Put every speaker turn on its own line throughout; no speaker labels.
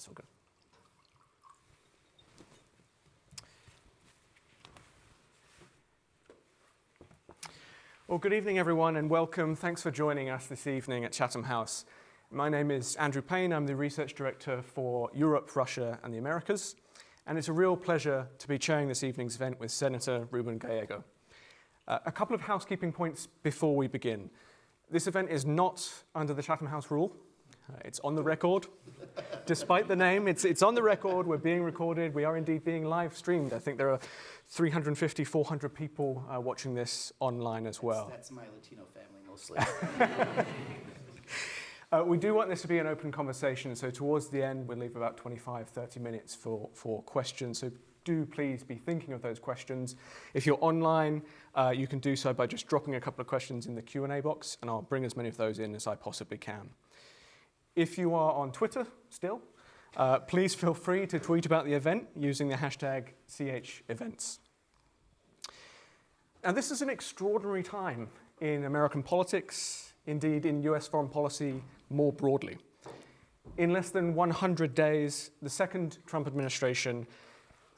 That's all good. Well, good evening, everyone, and welcome. Thanks for joining us this evening at Chatham House. My name is Andrew Payne. I'm the Research Director for Europe, Russia, and the Americas. And it's a real pleasure to be chairing this evening's event with Senator Ruben Gallego. A couple of housekeeping points before we begin. This event is not under the Chatham House rule. It's on the record. Despite the name, it's on the record. We're being recorded. We are indeed being live streamed. I think there are 350, 400 people watching this online as well.
That's my Latino family mostly.
We do want this to be an open conversation, so towards the end we'll leave about 25, 30 minutes for questions. So do please be thinking of those questions. If you're online, you can do so by just dropping a couple of questions in the Q&A box, and I'll bring as many of those in as I possibly can. If you are on Twitter still, please feel free to tweet about the event using the hashtag #CHEvents. Now, this is an extraordinary time in American politics, indeed in US foreign policy more broadly. In less than 100 days, the second Trump administration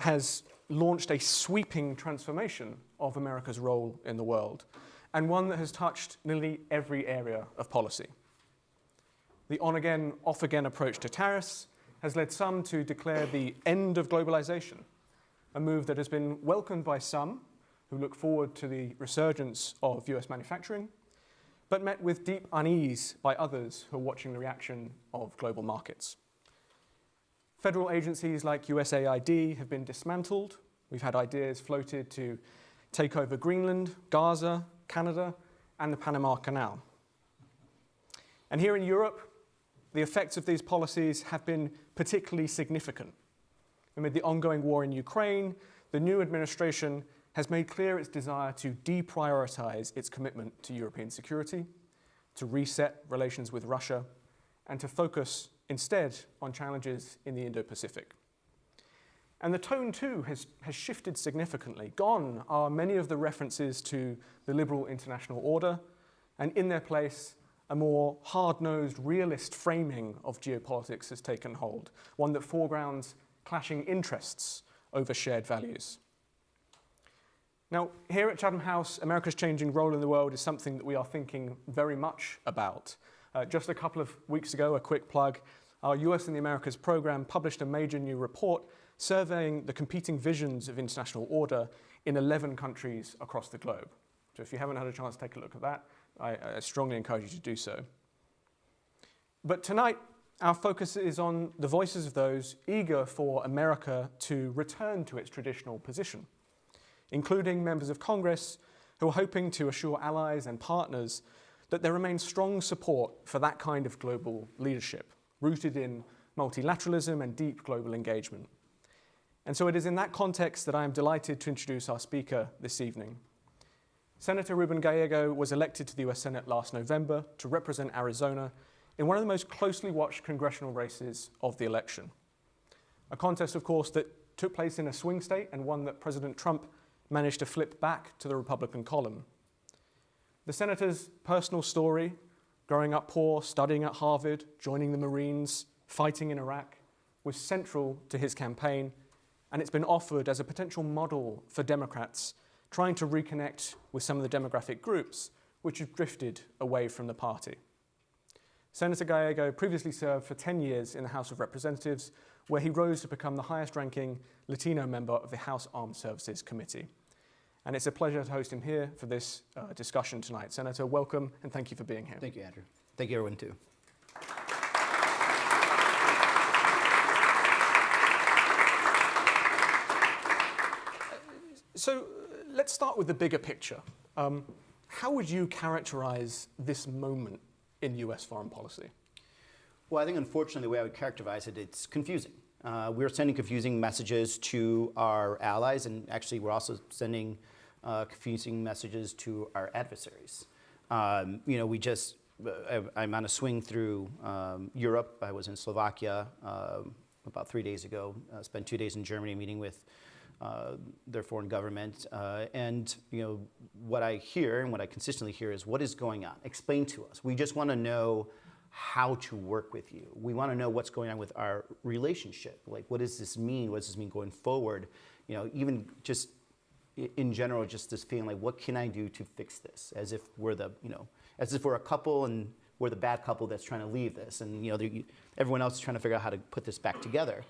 has launched a sweeping transformation of America's role in the world, and one that has touched nearly every area of policy. The on-again, off-again approach to tariffs has led some to declare the end of globalization, a move that has been welcomed by some who look forward to the resurgence of US manufacturing, but met with deep unease by others who are watching the reaction of global markets. Federal agencies like USAID have been dismantled. We've had ideas floated to take over Greenland, Gaza, Canada, and the Panama Canal. And here in Europe, the effects of these policies have been particularly significant. Amid the ongoing war in Ukraine, the new administration has made clear its desire to deprioritize its commitment to European security, to reset relations with Russia, and to focus instead on challenges in the Indo-Pacific. And the tone, too, has shifted significantly. Gone are many of the references to the liberal international order, and in their place, a more hard-nosed, realist framing of geopolitics has taken hold, one that foregrounds clashing interests over shared values. Now, here at Chatham House, America's changing role in the world is something that we are thinking very much about. Just a couple of weeks ago, a quick plug, our US and the Americas program published a major new report surveying the competing visions of international order in 11 countries across the globe. So if you haven't had a chance to take a look at that, I strongly encourage you to do so. But tonight, our focus is on the voices of those eager for America to return to its traditional position, including members of Congress who are hoping to assure allies and partners that there remains strong support for that kind of global leadership, rooted in multilateralism and deep global engagement. And so it is in that context that I am delighted to introduce our speaker this evening. Senator Ruben Gallego was elected to the US Senate last November to represent Arizona in one of the most closely watched congressional races of the election. A contest, of course, that took place in a swing state and one that President Trump managed to flip back to the Republican column. The senator's personal story, growing up poor, studying at Harvard, joining the Marines, fighting in Iraq, was central to his campaign, and it's been offered as a potential model for Democrats trying to reconnect with some of the demographic groups which have drifted away from the party. Senator Gallego previously served for 10 years in the House of Representatives, where he rose to become the highest-ranking Latino member of the House Armed Services Committee. And it's a pleasure to host him here for this discussion tonight. Senator, welcome, and thank you for being here.
Thank you, Andrew. Thank you, everyone, too.
So let's start with the bigger picture. How would you characterize this moment in US foreign policy?
Well, I think, unfortunately, the way I would characterize it, it's confusing. We're sending confusing messages to our allies, and actually we're also sending confusing messages to our adversaries. I'm on a swing through Europe. I was in Slovakia about 3 days ago, spent 2 days in Germany meeting with their foreign government. And what I hear and what I consistently hear is, what is going on? Explain to us. We just want to know how to work with you. We want to know what's going on with our relationship. Like, what does this mean? What does this mean going forward? Even just in general, just this feeling like, what can I do to fix this? As if we're as if we're a couple and we're the bad couple that's trying to leave this, and everyone else is trying to figure out how to put this back together.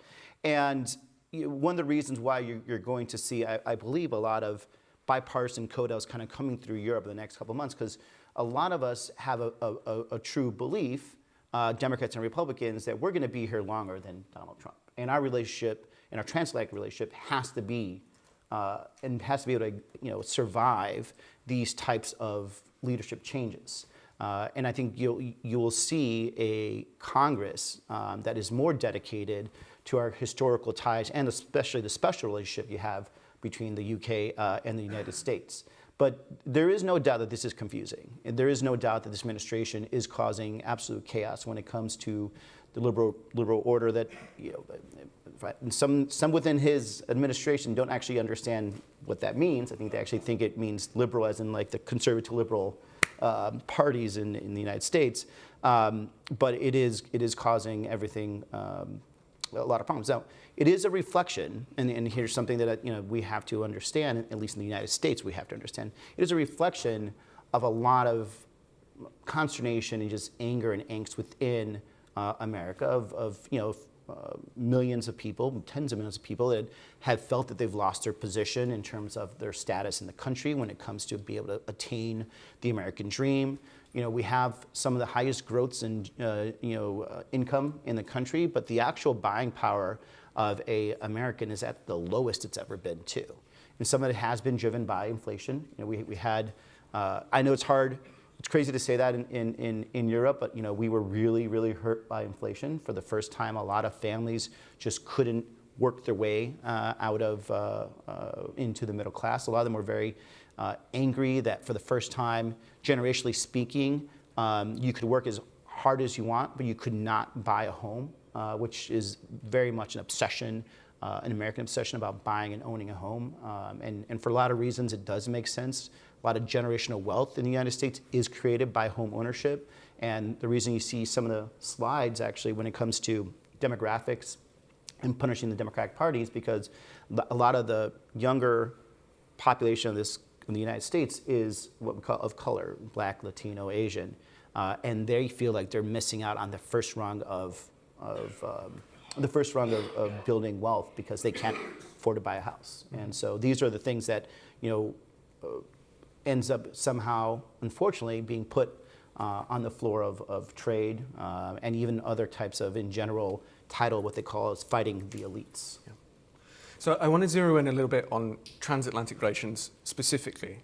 And one of the reasons why you're going to see, I believe, a lot of bipartisan codels kind of coming through Europe in the next couple of months, because a lot of us have a true belief, Democrats and Republicans, that we're going to be here longer than Donald Trump. And our relationship, and our transatlantic relationship, has to be and has to be able to survive these types of leadership changes. And I think you will see a Congress that is more dedicated to our historical ties, and especially the special relationship you have between the UK and the United States. But there is no doubt that this is confusing. And there is no doubt that this administration is causing absolute chaos when it comes to the liberal order that, and some within his administration don't actually understand what that means. I think they actually think it means liberal as in like the conservative liberal parties in the United States. But it is causing everything, a lot of problems. Now, it is a reflection, and here's something that we have to understand, at least in the United States we have to understand. It is a reflection of a lot of consternation and just anger and angst within America of millions of people, tens of millions of people that have felt that they've lost their position in terms of their status in the country when it comes to be able to attain the American dream. We have some of the highest growths in income in the country, but the actual buying power of an American is at the lowest it's ever been too. And some of it has been driven by inflation. We had, I know it's hard, it's crazy to say that in Europe, but we were really, really hurt by inflation. For the first time, a lot of families just couldn't work their way out of into the middle class. A lot of them were very angry that for the first time, generationally speaking, you could work as hard as you want, but you could not buy a home, which is very much an obsession, an American obsession about buying and owning a home. And for a lot of reasons, it does make sense. A lot of generational wealth in the United States is created by home ownership. And the reason you see some of the slides actually when it comes to demographics and punishing the Democratic Party is because a lot of the younger population of this in the United States is what we call of color, Black, Latino, Asian, and they feel like they're missing out on the first rung of building wealth because they can't afford to buy a house. And so these are the things that ends up somehow, unfortunately, being put on the floor of trade and even other types of, in general, title what they call is fighting the elites.
Yeah. So I want to zero in a little bit on transatlantic relations specifically.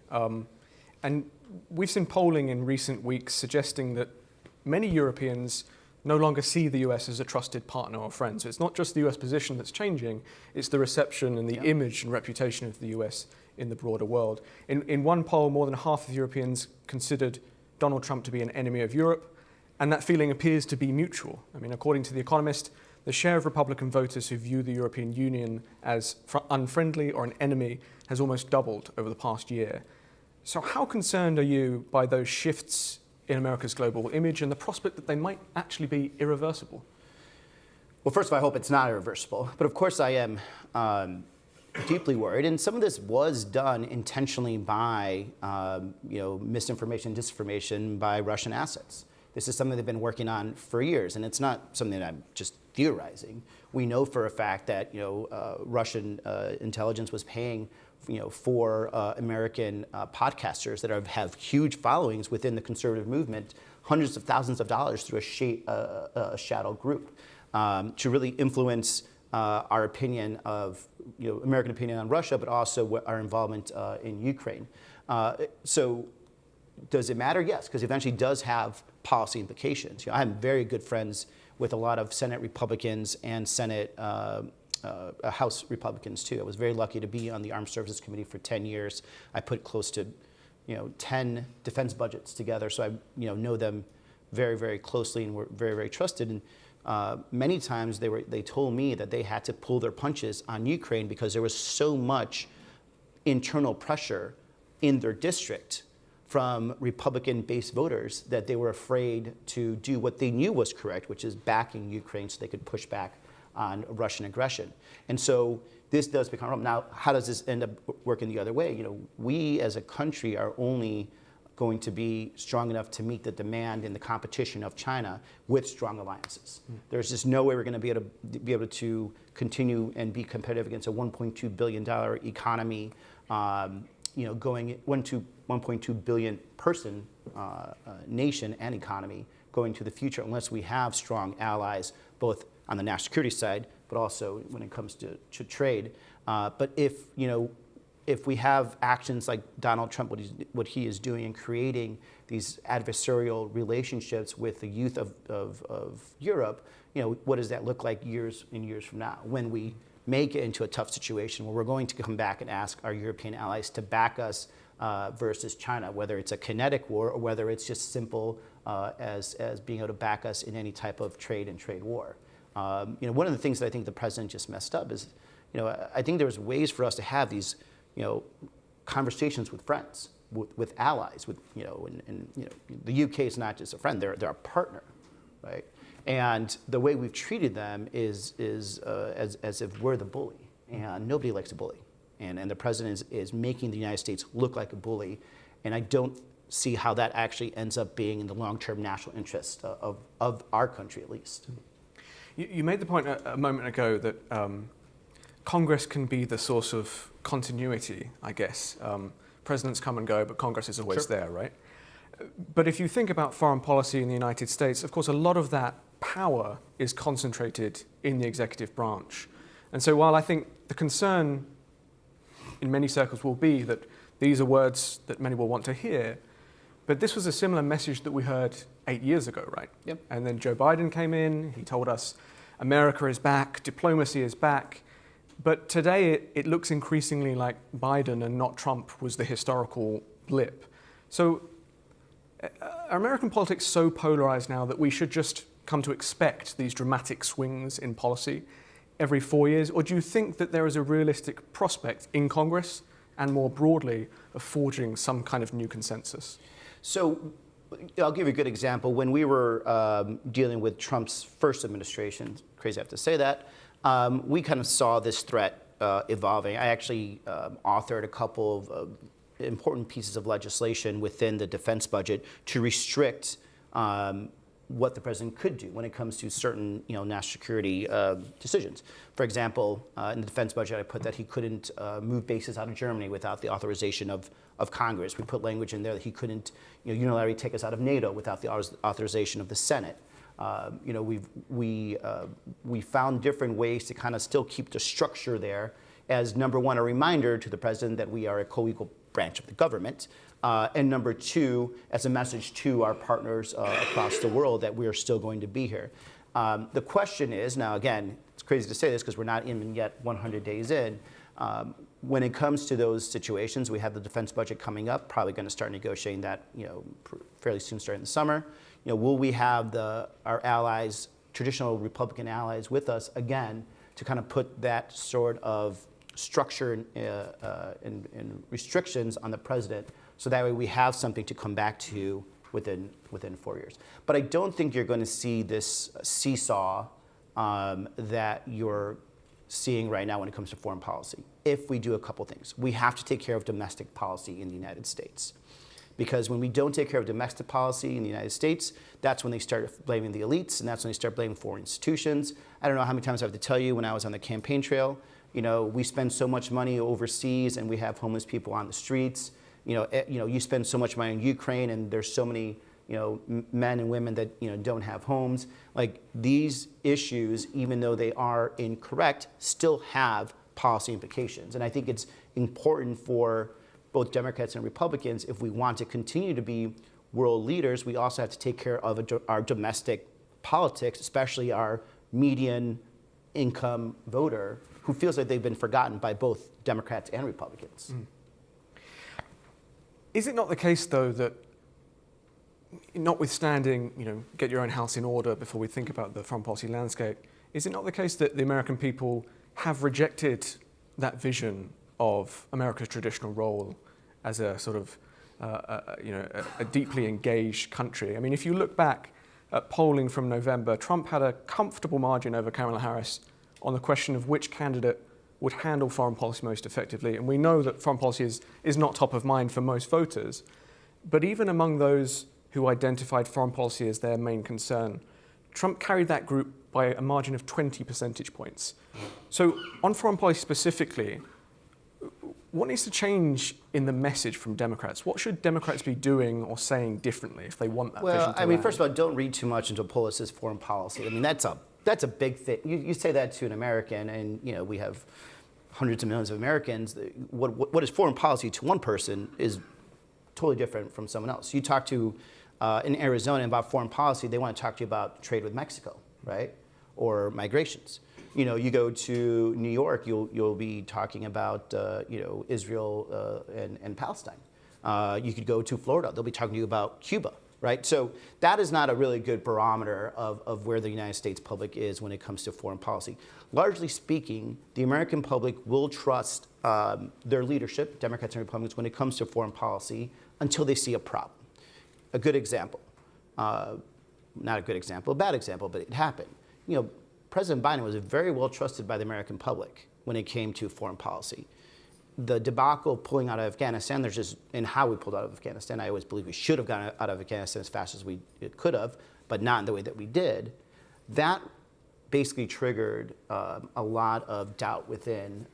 And we've seen polling in recent weeks suggesting that many Europeans no longer see the US as a trusted partner or friend. So it's not just the US position that's changing, it's the reception and the image and reputation of the US in the broader world. In one poll, more than half of Europeans considered Donald Trump to be an enemy of Europe, and that feeling appears to be mutual. I mean, according to The Economist, the share of Republican voters who view the European Union as unfriendly or an enemy has almost doubled over the past year. So how concerned are you by those shifts in America's global image and the prospect that they might actually be irreversible?
Well, first of all, I hope it's not irreversible. But of course I am deeply worried. And some of this was done intentionally by misinformation, disinformation by Russian assets. This is something they've been working on for years, and it's not something that I'm just theorizing. We know for a fact that Russian intelligence was paying for American podcasters that have huge followings within the conservative movement, hundreds of thousands of dollars through a shadow group to really influence our opinion of American opinion on Russia, but also our involvement in Ukraine. So does it matter? Yes, because it eventually does have policy implications. I have very good friends with a lot of Senate Republicans and Senate House Republicans too. I was very lucky to be on the Armed Services Committee for 10 years. I put close to 10 defense budgets together, so I know them very, very closely and were very, very trusted. And many times they told me that they had to pull their punches on Ukraine because there was so much internal pressure in their district from Republican-based voters that they were afraid to do what they knew was correct, which is backing Ukraine so they could push back on Russian aggression. And so this does become a problem. Now, how does this end up working the other way? We as a country are only going to be strong enough to meet the demand and the competition of China with strong alliances. There's just no way we're going to be able to continue and be competitive against a $1.2 billion economy, going 1.2 billion person nation and economy going to the future unless we have strong allies, both on the national security side, but also when it comes to trade. But if we have actions like Donald Trump, what he is doing in creating these adversarial relationships with the youth of Europe, what does that look like years and years from now when we make it into a tough situation where we're going to come back and ask our European allies to back us versus China, whether it's a kinetic war or whether it's just simple as being able to back us in any type of trade war. One of the things that I think the president just messed up is, I think there's ways for us to have these conversations with friends, with allies, the UK is not just a friend; they're a partner, right? And the way we've treated them is as if we're the bully, and nobody likes a bully, and the president is making the United States look like a bully, and I don't see how that actually ends up being in the long-term national interest of our country, at least.
You made the point a moment ago that Congress can be the source of continuity, I guess. Presidents come and go, but Congress is always there, right? But if you think about foreign policy in the United States, of course, a lot of that power is concentrated in the executive branch. And so while I think the concern in many circles will be that these are words that many will want to hear, but this was a similar message that we heard 8 years ago, right?
Yep.
And then Joe Biden came in, he told us America is back, diplomacy is back. But today it looks increasingly like Biden and not Trump was the historical blip. So are American politics so polarized now that we should just come to expect these dramatic swings in policy every 4 years? Or do you think that there is a realistic prospect in Congress and more broadly of forging some kind of new consensus?
So I'll give you a good example. When we were dealing with Trump's first administration, crazy I have to say that, we kind of saw this threat evolving. I actually authored a couple of important pieces of legislation within the defense budget to restrict what the president could do when it comes to certain national security decisions. For example, in the defense budget, I put that he couldn't move bases out of Germany without the authorization of Congress. We put language in there that he couldn't unilaterally take us out of NATO without the authorization of the Senate. We found different ways to kind of still keep the structure there as, number one, a reminder to the president that we are a co-equal branch of the government, and number two, as a message to our partners across the world that we are still going to be here. The question is, now again, it's crazy to say this because we're not even yet 100 days in, when it comes to those situations, we have the defense budget coming up, probably going to start negotiating that fairly soon, starting in the summer. Will we have our allies, traditional Republican allies, with us again to kind of put that sort of structure and restrictions on the president, so that way we have something to come back to within 4 years. But I don't think you're going to see this seesaw that you're seeing right now when it comes to foreign policy. If we do a couple things, we have to take care of domestic policy in the United States. Because when we don't take care of domestic policy in the United States, that's when they start blaming the elites, and that's when they start blaming foreign institutions. I don't know how many times I have to tell you when I was on the campaign trail, we spend so much money overseas and we have homeless people on the streets. You spend so much money in Ukraine and there's so many men and women that don't have homes. Like, these issues, even though they are incorrect, still have policy implications. And I think it's important for both Democrats and Republicans, if we want to continue to be world leaders, we also have to take care of our domestic politics, especially our median income voter who feels like they've been forgotten by both Democrats and Republicans.
Mm. Is it not the case, though, that notwithstanding, get your own house in order before we think about the foreign policy landscape, is it not the case that the American people have rejected that vision of America's traditional role as a sort of a deeply engaged country. I mean, if you look back at polling from November, Trump had a comfortable margin over Kamala Harris on the question of which candidate would handle foreign policy most effectively. And we know that foreign policy is not top of mind for most voters. But even among those who identified foreign policy as their main concern, Trump carried that group by a margin of 20 percentage points. So on foreign policy specifically, what needs to change in the message from Democrats? What should Democrats be doing or saying differently if they want that vision to
Well, I mean,
land?
first of all, don't read too much into Polis's foreign policy. I mean, that's a big thing. You say that to an American, and we have hundreds of millions of Americans. What is foreign policy to one person is totally different from someone else. You talk to in Arizona about foreign policy, they want to talk to you about trade with Mexico, right, or migrations. You go to New York, you'll be talking about Israel and Palestine. You could go to Florida, they'll be talking to you about Cuba, right? So that is not a really good barometer of where the United States public is when it comes to foreign policy. Largely speaking, the American public will trust their leadership, Democrats and Republicans, when it comes to foreign policy until they see a problem. A good example, not a good example, a bad example, but it happened. President Biden was very well trusted by the American public when it came to foreign policy. The debacle pulling out of Afghanistan, in how we pulled out of Afghanistan, I always believe we should have gotten out of Afghanistan as fast as we could have, but not in the way that we did. That basically triggered a lot of doubt within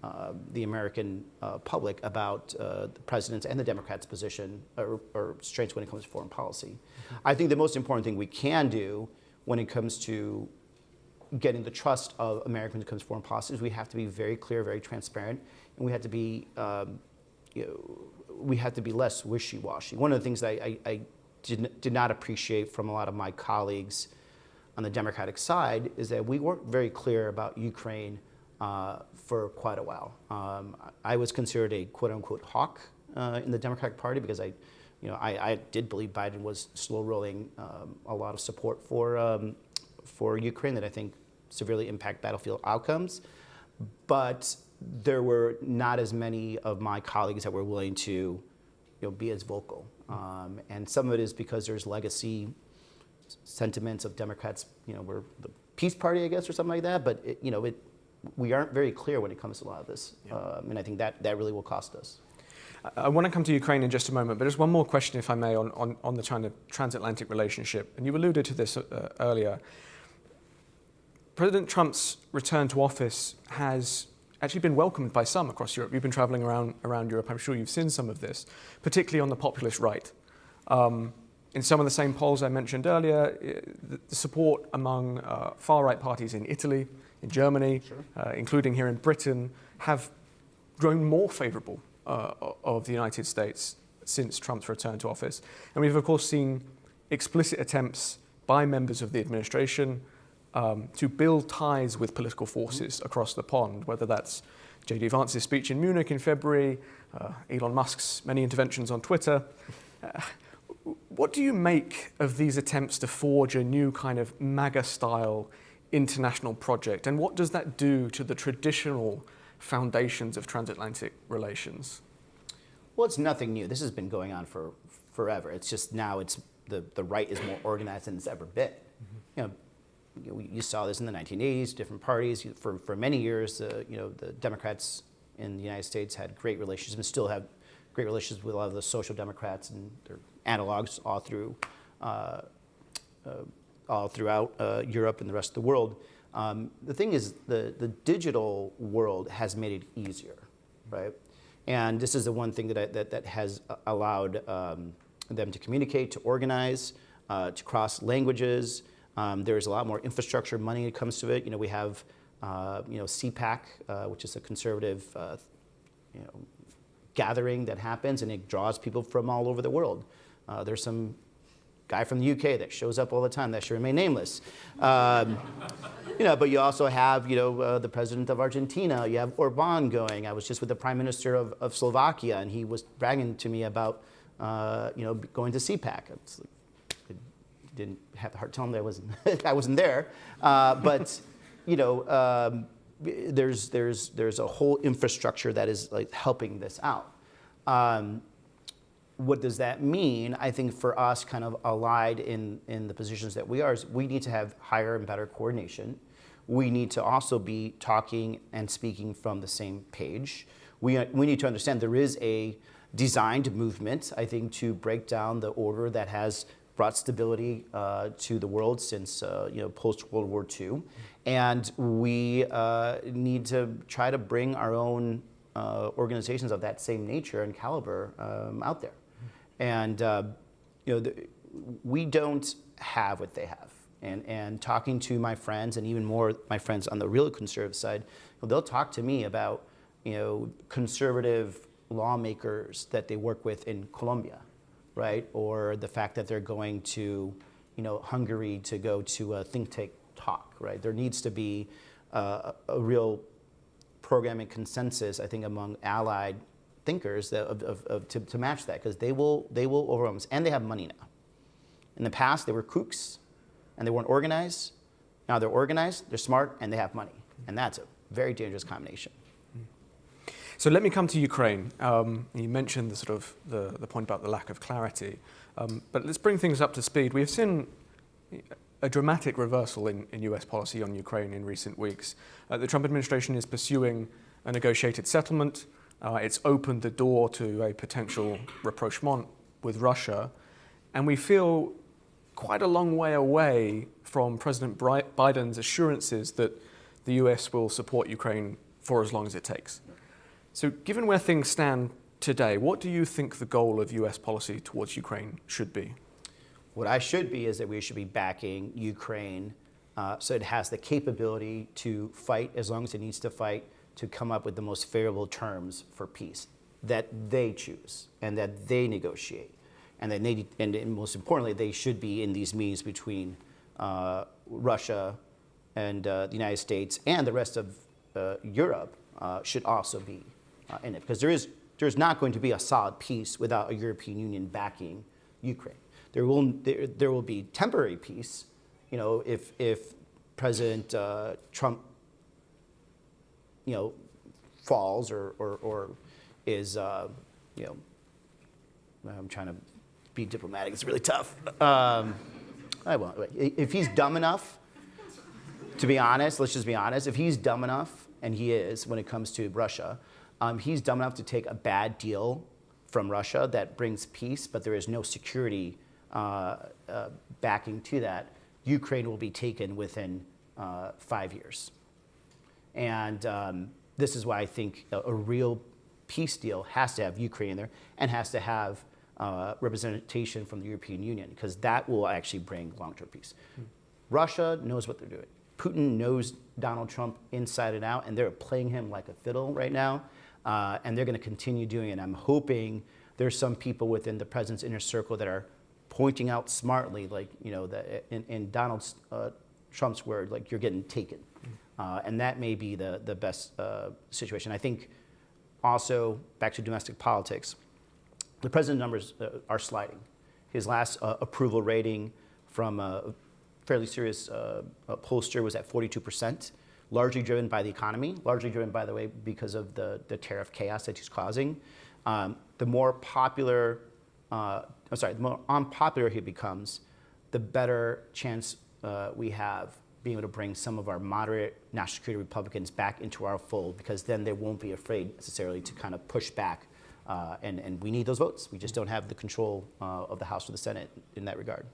the American public about the president's and the Democrats' position or strengths when it comes to foreign policy. I think the most important thing we can do when it comes to getting the trust of Americans when it comes to foreign policy is we have to be very clear, very transparent, and we have to be less wishy-washy. One of the things that I did not appreciate from a lot of my colleagues on the Democratic side is that we weren't very clear about Ukraine for quite a while. I was considered a quote-unquote hawk in the Democratic Party because I did believe Biden was slow rolling a lot of support for Ukraine that I think severely impact battlefield outcomes. But there were not as many of my colleagues that were willing to be as vocal. And some of it is because there's legacy sentiments of Democrats, we're the peace party, I guess, or something like that. But we aren't very clear when it comes to a lot of this. And I think that really will cost us.
I want to come to Ukraine in just a moment, but just one more question, if I may, on the China transatlantic relationship. And you alluded to this earlier. President Trump's return to office has actually been welcomed by some across Europe. You've been traveling around Europe. I'm sure you've seen some of this, particularly on the populist right. In some of the same polls I mentioned earlier, the support among far-right parties in Italy, in Germany, including here in Britain, have grown more favorable of the United States since Trump's return to office. And we've, of course, seen explicit attempts by members of the administration to build ties with political forces across the pond, whether that's J.D. Vance's speech in Munich in February, Elon Musk's many interventions on Twitter. What do you make of these attempts to forge a new kind of MAGA-style international project, and what does that do to the traditional foundations of transatlantic relations?
Well, it's nothing new. This has been going on for forever. It's just now the right is more organized than it's ever been. You saw this in the 1980s, different parties. For many years, the Democrats in the United States had great relationships and still have great relations with a lot of the social democrats and their analogs all throughout Europe and the rest of the world. The thing is, the digital world has made it easier, right? And this is the one thing that has allowed them to communicate, to organize, to cross languages. There's a lot more infrastructure money that comes to it. We have CPAC, which is a conservative gathering that happens, and it draws people from all over the world. There's some guy from the UK that shows up all the time that should remain nameless. But you also have the president of Argentina. You have Orban going. I was just with the prime minister of Slovakia, and he was bragging to me about going to CPAC. Didn't have the heart to tell him that I wasn't there, but there's a whole infrastructure that is like helping this out. what does that mean? I think for us, kind of allied in the positions that we are, is we need to have higher and better coordination. We need to also be talking and speaking from the same page. We need to understand there is a designed movement, I think, to break down the order that has brought stability to the world since post-World War II. And we need to try to bring our own organizations of that same nature and caliber out there. And we don't have what they have. And talking to my friends, and even more my friends on the real conservative side, they'll talk to me about conservative lawmakers that they work with in Colombia, right? Or the fact that they're going to Hungary to go to a think tank talk, right? There needs to be a real programming consensus, I think, among allied thinkers to match that, because they will overwhelm us, and they have money now. In the past, they were kooks, and they weren't organized. Now they're organized, they're smart, and they have money, and that's a very dangerous combination.
So let me come to Ukraine. You mentioned the sort of the point about the lack of clarity, but let's bring things up to speed. We've seen a dramatic reversal in US policy on Ukraine in recent weeks. The Trump administration is pursuing a negotiated settlement. It's opened the door to a potential rapprochement with Russia, and we feel quite a long way away from President Biden's assurances that the US will support Ukraine for as long as it takes. So given where things stand today, what do you think the goal of US policy towards Ukraine should be?
What I should be is that we should be backing Ukraine so it has the capability to fight as long as it needs to fight to come up with the most favorable terms for peace that they choose and that they negotiate. And that and most importantly, they should be in these meetings between Russia and the United States, and the rest of Europe should also be in it, because there's not going to be a solid peace without a European Union backing Ukraine. There will be temporary peace, if President Trump, falls or is, I'm trying to be diplomatic. It's really tough. I won't. If he's dumb enough, to be honest, let's just be honest. If he's dumb enough, and he is when it comes to Russia, he's dumb enough to take a bad deal from Russia that brings peace, but there is no security backing to that. Ukraine will be taken within 5 years. And this is why I think a real peace deal has to have Ukraine in there, and has to have representation from the European Union, because that will actually bring long-term peace. Russia knows what they're doing. Putin knows Donald Trump inside and out, and they're playing him like a fiddle right now, and they're going to continue doing it. I'm hoping there's some people within the president's inner circle that are pointing out smartly, like, that in Donald Trump's word, like, you're getting taken. And that may be the best situation. I think also, back to domestic politics, the president's numbers are sliding. His last approval rating from a fairly serious pollster was at 42%, largely driven by the economy, largely driven, by the way, because of the tariff chaos that he's causing. The more unpopular he becomes, the better chance we have being able to bring some of our moderate national security Republicans back into our fold, because then they won't be afraid necessarily to kind of push back. And we need those votes. We just don't have the control of the House or the Senate in that regard.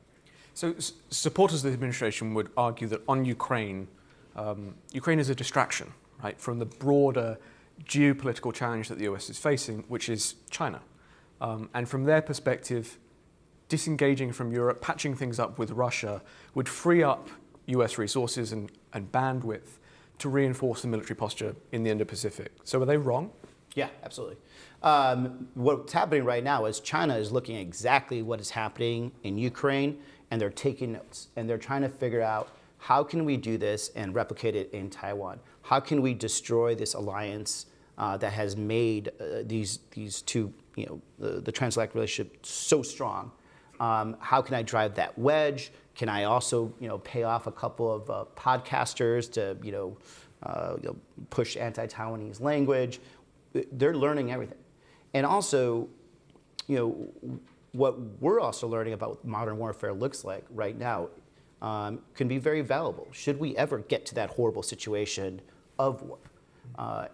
So supporters of the administration would argue that on Ukraine, Ukraine is a distraction, right, from the broader geopolitical challenge that the US is facing, which is China. And from their perspective, disengaging from Europe, patching things up with Russia, would free up US resources and bandwidth to reinforce the military posture in the Indo-Pacific. So are they wrong?
Yeah, absolutely. What's happening right now is China is looking at exactly what is happening in Ukraine, and they're taking notes, and they're trying to figure out, how can we do this and replicate it in Taiwan? How can we destroy this alliance that has made these two, the transatlantic relationship so strong? How can I drive that wedge? Can I also, pay off a couple of podcasters to, push anti-Taiwanese language? They're learning everything. And also, what we're also learning about what modern warfare looks like right now can be very valuable. Should we ever get to that horrible situation of war?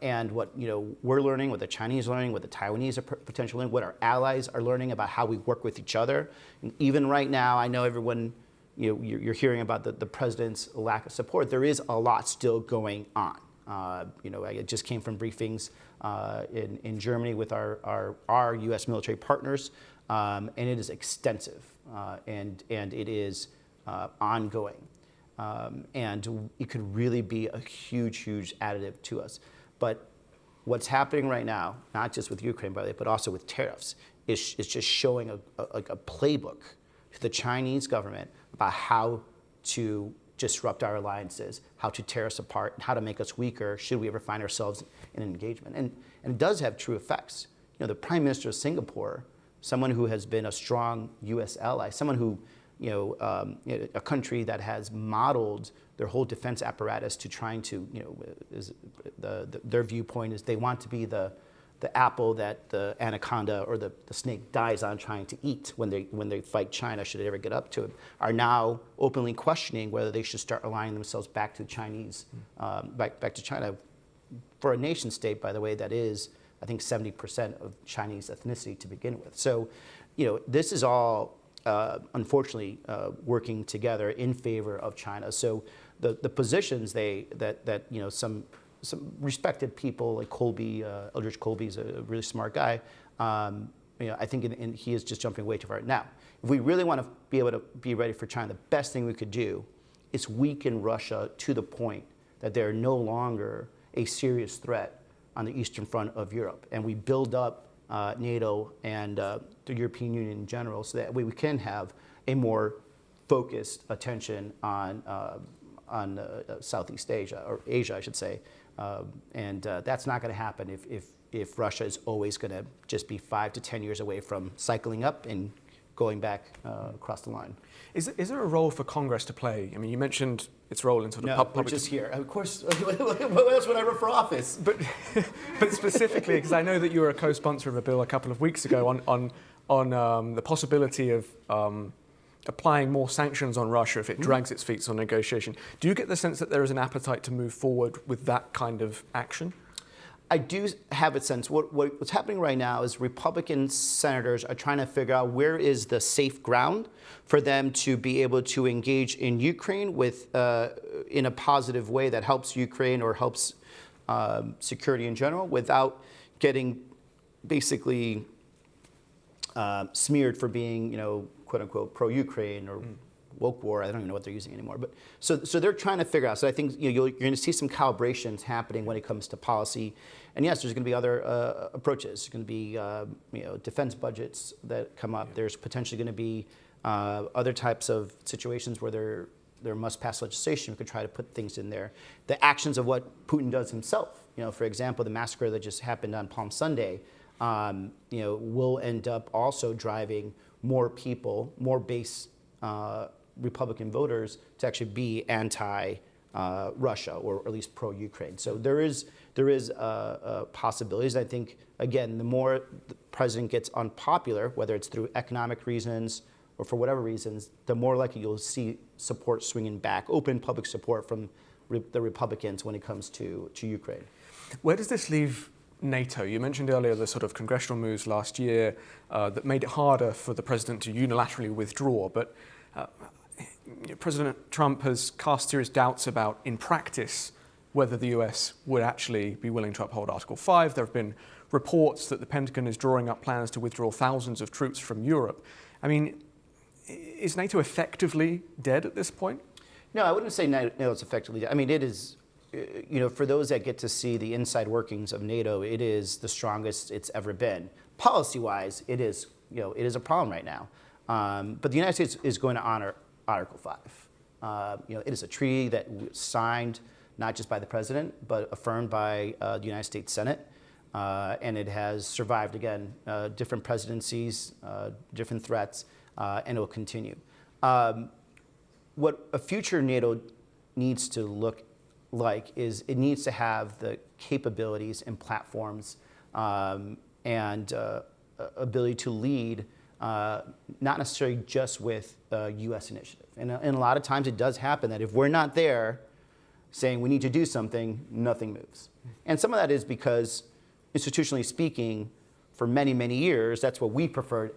And what we're learning, what the Chinese are learning, what the Taiwanese are potentially learning, what our allies are learning about how we work with each other. And even right now, I know everyone, you're hearing about the president's lack of support. There is a lot still going on. I just came from briefings in Germany with our U.S. military partners, and it is extensive, and it is ongoing. And it could really be a huge, huge additive to us. But what's happening right now, not just with Ukraine, by the way, but also with tariffs, is just showing a playbook to the Chinese government about how to disrupt our alliances, how to tear us apart, and how to make us weaker should we ever find ourselves in an engagement. And it does have true effects. The Prime Minister of Singapore, someone who has been a strong U.S. ally, someone who a country that has modeled their whole defense apparatus to trying to, their viewpoint is they want to be the apple that the anaconda or the snake dies on trying to eat when they fight China, should it ever get up to it, are now openly questioning whether they should start aligning themselves back to Chinese, back to China, for a nation state, by the way, that is, I think, 70% of Chinese ethnicity to begin with. So, this is all unfortunately working together in favor of China. So the positions that some respected people like Colby, Eldridge Colby's a really smart guy. I think he is just jumping way too far. Now, if we really want to be able to be ready for China, the best thing we could do is weaken Russia to the point that they're no longer a serious threat on the eastern front of Europe, and we build up NATO and the European Union in general, so that we can have a more focused attention on Southeast Asia, or Asia, I should say, and that's not going to happen if Russia is always going to just be 5 to 10 years away from cycling up and going back across the line.
Is there a role for Congress to play? I mean, you mentioned its role in sort of public...
No, just here. Of course, what else would I run for office?
But specifically, because I know that you were a co-sponsor of a bill a couple of weeks ago on the possibility of applying more sanctions on Russia if it drags its feet on negotiation. Do you get the sense that there is an appetite to move forward with that kind of action?
I do have a sense. What's happening right now is Republican senators are trying to figure out where is the safe ground for them to be able to engage in Ukraine with in a positive way that helps Ukraine or helps security in general, without getting basically smeared for being, quote unquote, pro-Ukraine or woke war. I don't even know what they're using anymore. But so they're trying to figure out. So I think you're going to see some calibrations happening when it comes to policy. And yes, there's going to be other approaches. There's going to be defense budgets that come up. There's potentially going to be other types of situations where there must pass legislation. We could try to put things in there. The actions of what Putin does himself. For example, the massacre that just happened on Palm Sunday. Will end up also driving more people, more base Republican voters to actually be anti-Russia or at least pro-Ukraine. So there is possibilities. I think, again, the more the president gets unpopular, whether it's through economic reasons or for whatever reasons, the more likely you'll see support swinging back, open public support from the Republicans when it comes to Ukraine.
Where does this leave NATO? You mentioned earlier the sort of congressional moves last year that made it harder for the president to unilaterally withdraw, but President Trump has cast serious doubts about, in practice, whether the US would actually be willing to uphold Article 5. There have been reports that the Pentagon is drawing up plans to withdraw thousands of troops from Europe. I mean, is NATO effectively dead at this point?
No, I wouldn't say NATO is effectively dead. I mean, it is, for those that get to see the inside workings of NATO, it is the strongest it's ever been. Policy-wise, it is a problem right now. But the United States is going to honor Article 5. It is a treaty that was signed not just by the president, but affirmed by the United States Senate. And it has survived, again, different presidencies, different threats, and it will continue. What a future NATO needs to look like is it needs to have the capabilities and platforms and ability to lead, not necessarily just with U.S. initiative. And a lot of times it does happen that if we're not there saying we need to do something, nothing moves. And some of that is because, institutionally speaking, for many, many years, that's what we preferred,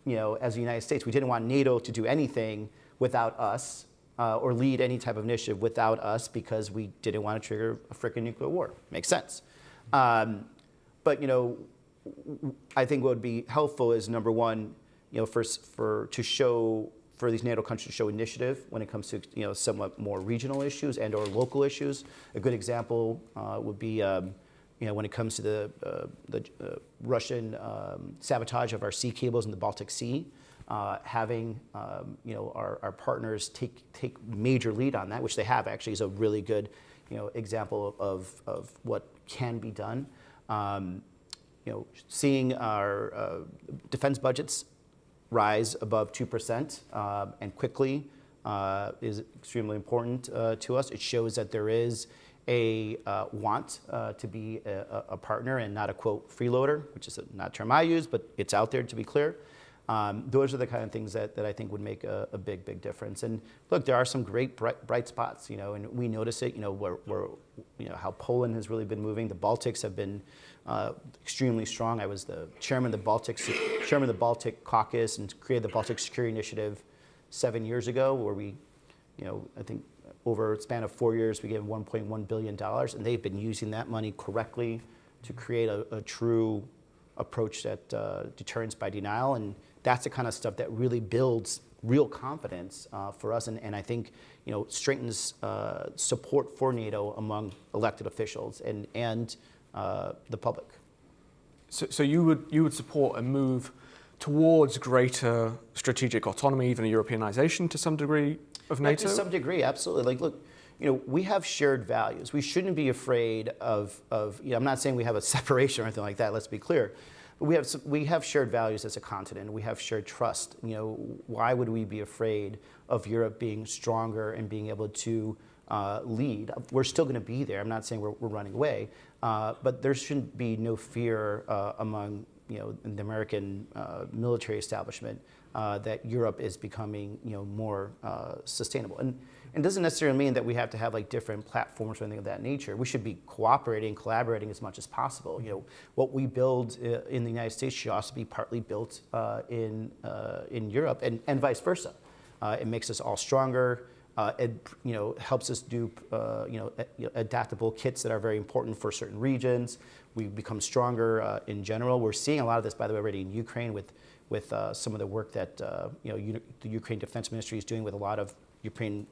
as the United States. We didn't want NATO to do anything without us or lead any type of initiative without us because we didn't want to trigger a freaking nuclear war. Makes sense. But I think what would be helpful is, number one, for these NATO countries to show initiative when it comes to somewhat more regional issues and or local issues. A good example would be when it comes to the Russian sabotage of our sea cables in the Baltic Sea. Having our partners take major lead on that, which they have actually, is a really good example of what can be done. Seeing our defense budgets rise above 2% and quickly is extremely important to us. It shows that there is a want to be a partner and not a, quote, freeloader, which is not a term I use, but it's out there, to be clear. Those are the kind of things that I think would make a big, big difference. And look, there are some great bright spots, and we notice it, how Poland has really been moving. The Baltics have been extremely strong. I was the chairman of the Baltic Caucus and created the Baltic Security Initiative 7 years ago, where we, I think over a span of 4 years, we gave $1.1 billion, and they've been using that money correctly to create a true approach that deterrence by denial. And that's the kind of stuff that really builds real confidence for us, and I think strengthens support for NATO among elected officials and the public.
So you would support a move towards greater strategic autonomy, even a Europeanization to some degree of NATO?
To some degree, absolutely. Look, we have shared values. We shouldn't be afraid of I'm not saying we have a separation or anything like that, let's be clear. But we have shared values as a continent. We have shared trust. Why would we be afraid of Europe being stronger and being able to lead? We're still going to be there. I'm not saying we're running away, but there shouldn't be no fear among the American military establishment that Europe is becoming more sustainable. And it doesn't necessarily mean that we have to have different platforms or anything of that nature. We should be cooperating, collaborating as much as possible. What we build in the United States should also be partly built in Europe, and vice versa. It makes us all stronger. It helps us do adaptable kits that are very important for certain regions. We become stronger in general. We're seeing a lot of this, by the way, already in Ukraine with some of the work that the Ukraine Defense Ministry is doing with a lot of Ukraine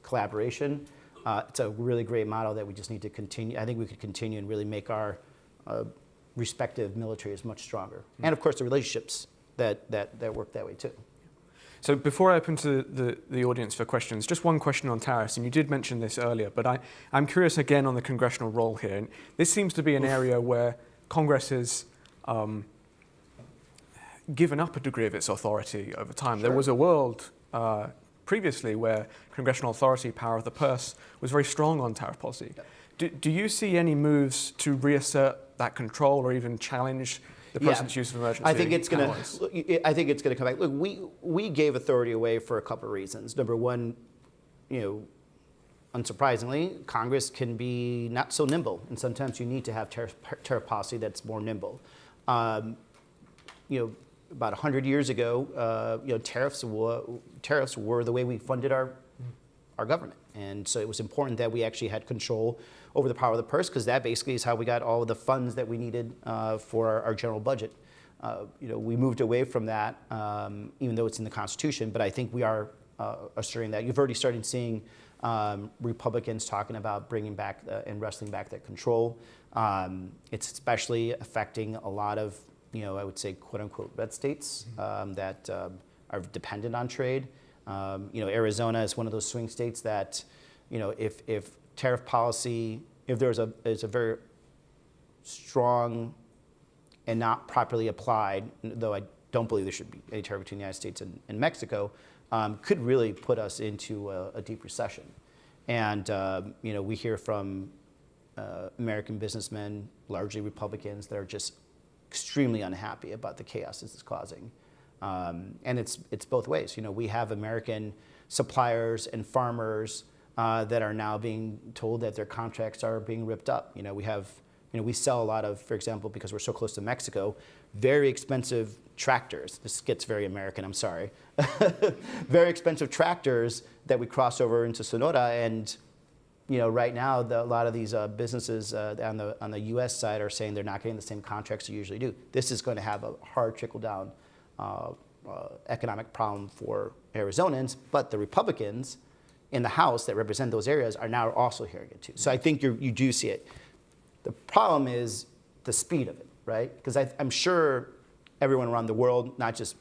collaboration. It's a really great model that we just need to continue. I think we could continue and really make our respective militaries much stronger. And of course, the relationships that work that way too.
So before I open to the audience for questions, just one question on tariffs, and you did mention this earlier, but I'm curious again on the congressional role here. And this seems to be an area where Congress has given up a degree of its authority over time.
Sure.
There was a world previously where congressional authority, power of the purse, was very strong on tariff policy. Yeah. Do you see any moves to reassert that control or even challenge the president's use of emergency?
I think it's going to come back. Look, we gave authority away for a couple of reasons. Number one, unsurprisingly, Congress can be not so nimble, and sometimes you need to have tariff policy that's more nimble. About 100 years ago, tariffs were the way we funded our government, and so it was important that we actually had control over the power of the purse, because that basically is how we got all of the funds that we needed for our general budget. We moved away from that, even though it's in the Constitution, but I think we are asserting that. You've already started seeing Republicans talking about bringing back and wrestling back that control. It's especially affecting a lot of, I would say, quote unquote, red states that are dependent on trade. Arizona is one of those swing states that, if tariff policy, if there's a very strong and not properly applied, though I don't believe there should be any tariff between the United States and Mexico, could really put us into a deep recession. And we hear from American businessmen, largely Republicans, that are just extremely unhappy about the chaos this is causing. And it's both ways. We have American suppliers and farmers that are now being told that their contracts are being ripped up. We sell a lot of, for example, because we're so close to Mexico, very expensive tractors. This gets very American, I'm sorry. Very expensive tractors that we cross over into Sonora, and right now a lot of these businesses on the U.S. side are saying they're not getting the same contracts they usually do. This is going to have a hard trickle down economic problem for Arizonans, but the Republicans in the House that represent those areas are now also hearing it too. So I think you do see it. The problem is the speed of it, right? Because I'm sure everyone around the world, not just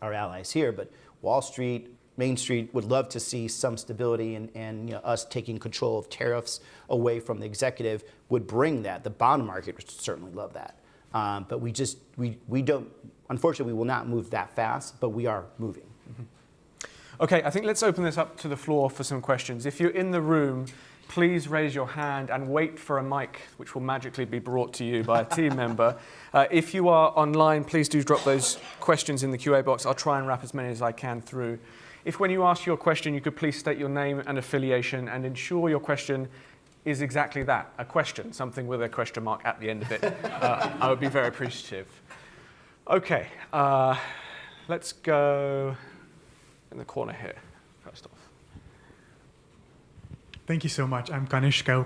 our allies here, but Wall Street, Main Street would love to see some stability, and us taking control of tariffs away from the executive would bring that. The bond market would certainly love that. But we don't, unfortunately, we will not move that fast, but we are moving.
Okay, I think let's open this up to the floor for some questions. If you're in the room, please raise your hand and wait for a mic, which will magically be brought to you by a team member. If you are online, please do drop those questions in the QA box. I'll try and wrap as many as I can through. If when you ask your question, you could please state your name and affiliation and ensure your question is exactly that, a question, something with a question mark at the end of it. I would be very appreciative. Okay, let's go in the corner here, first off.
Thank you so much. I'm Kanishk. I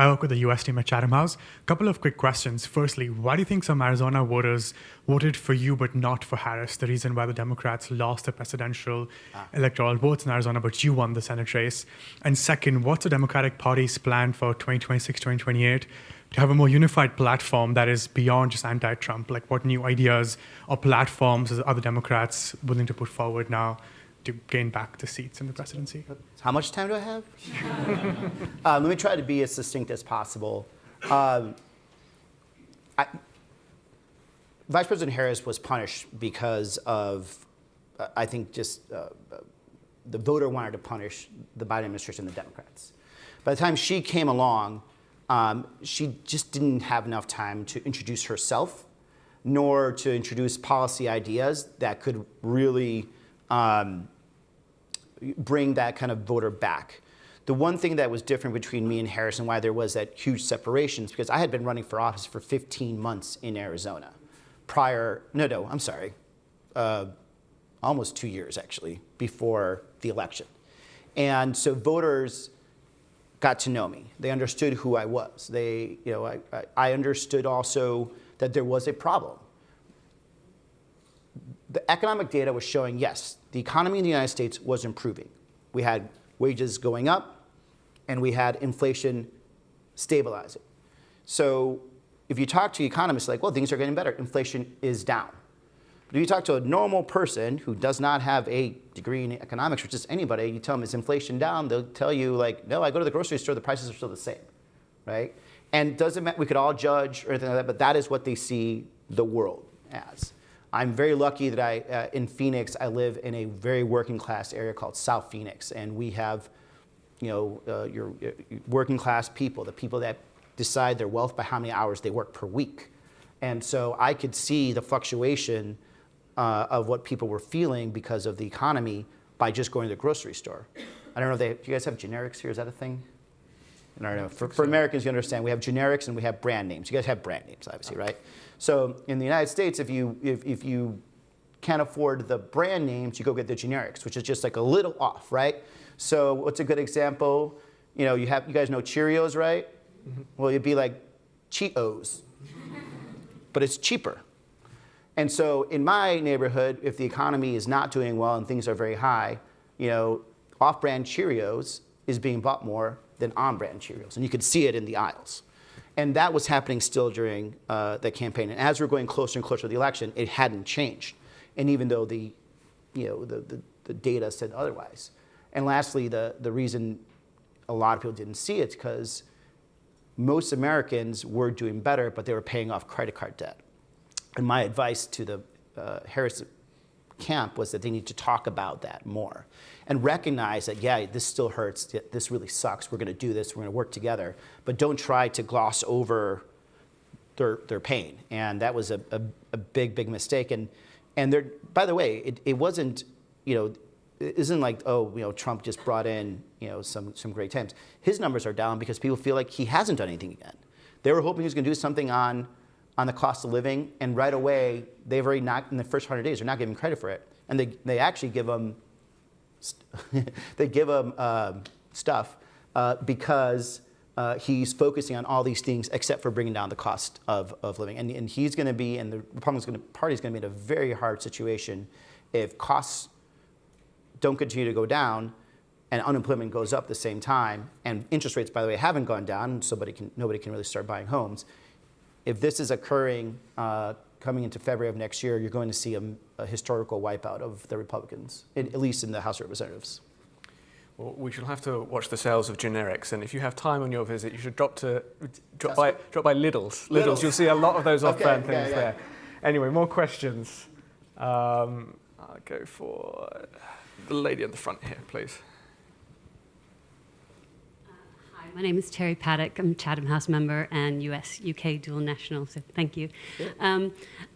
work with the US team at Chatham House. Couple of quick questions. Firstly, why do you think some Arizona voters voted for you but not for Harris? The reason why the Democrats lost the presidential electoral votes in Arizona, but you won the Senate race. And second, what's the Democratic Party's plan for 2026, 2028 to have a more unified platform that is beyond just anti-Trump? Like, what new ideas or platforms are the Democrats willing to put forward now to gain back the seats in the presidency?
How much time do I have? Let me try to be as succinct as possible. Vice President Harris was punished because of, I think, just the voter wanted to punish the Biden administration and the Democrats. By the time she came along, she just didn't have enough time to introduce herself, nor to introduce policy ideas that could really bring that kind of voter back. The one thing that was different between me and Harris and why there was that huge separation is because I had been running for office for 15 months in Arizona. Almost 2 years actually, before the election. And so voters got to know me. They understood who I was. I understood also that there was a problem. The economic data was showing, yes, the economy in the United States was improving. We had wages going up, and we had inflation stabilizing. So if you talk to economists, like, well, things are getting better. Inflation is down. But if you talk to a normal person who does not have a degree in economics, or just anybody, you tell them, is inflation down? They'll tell you, like, no, I go to the grocery store, the prices are still the same, right? And doesn't matter, we could all judge or anything like that, but that is what they see the world as. I'm very lucky that in Phoenix, I live in a very working class area called South Phoenix, and we have, your working class people, the people that decide their wealth by how many hours they work per week. And so I could see the fluctuation of what people were feeling because of the economy by just going to the grocery store. I don't know, do you guys have generics here? Is that a thing? I don't know. For Americans, you understand, we have generics and we have brand names. You guys have brand names, obviously, right? So in the United States, if you can't afford the brand names, you go get the generics, which is just like a little off, right? So what's a good example? You guys know Cheerios, right? Mm-hmm. Well, it'd be like Cheetos, but it's cheaper. And so in my neighborhood, if the economy is not doing well and things are very high, off-brand Cheerios is being bought more than on-brand Cheerios, and you could see it in the aisles. And that was happening still during the campaign. And as we're going closer and closer to the election, it hadn't changed. And even though the data said otherwise. And lastly, the reason a lot of people didn't see it is because most Americans were doing better, but they were paying off credit card debt. And my advice to the Harris camp was that they need to talk about that more and recognize that, yeah, this still hurts, this really sucks, we're going to do this, we're going to work together, but don't try to gloss over their pain, and that was a big mistake. And there, by the way, it wasn't, it isn't like, Trump just brought in, some great times. His numbers are down because people feel like he hasn't done anything again. They were hoping he was going to do something on the cost of living, and right away they've already not, in the first 100 days, they're not giving credit for it, and they actually give him stuff because he's focusing on all these things except for bringing down the cost of living. And he's going to be, and the Republican Party is going to be in a very hard situation if costs don't continue to go down and unemployment goes up at the same time, and interest rates, by the way, haven't gone down, so nobody can really start buying homes. If this is occurring coming into February of next year, you're going to see a historical wipeout of the Republicans, at least in the House of Representatives.
Well, we shall have to watch the sales of generics, and if you have time on your visit, you should drop by Lidl's. Lidl's, you'll see a lot of those off-brand things there. Anyway, more questions. I'll go for the lady at the front here, please.
Hi, my name is Terry Paddock. I'm a Chatham House member and US-UK dual national, so thank you. Yeah.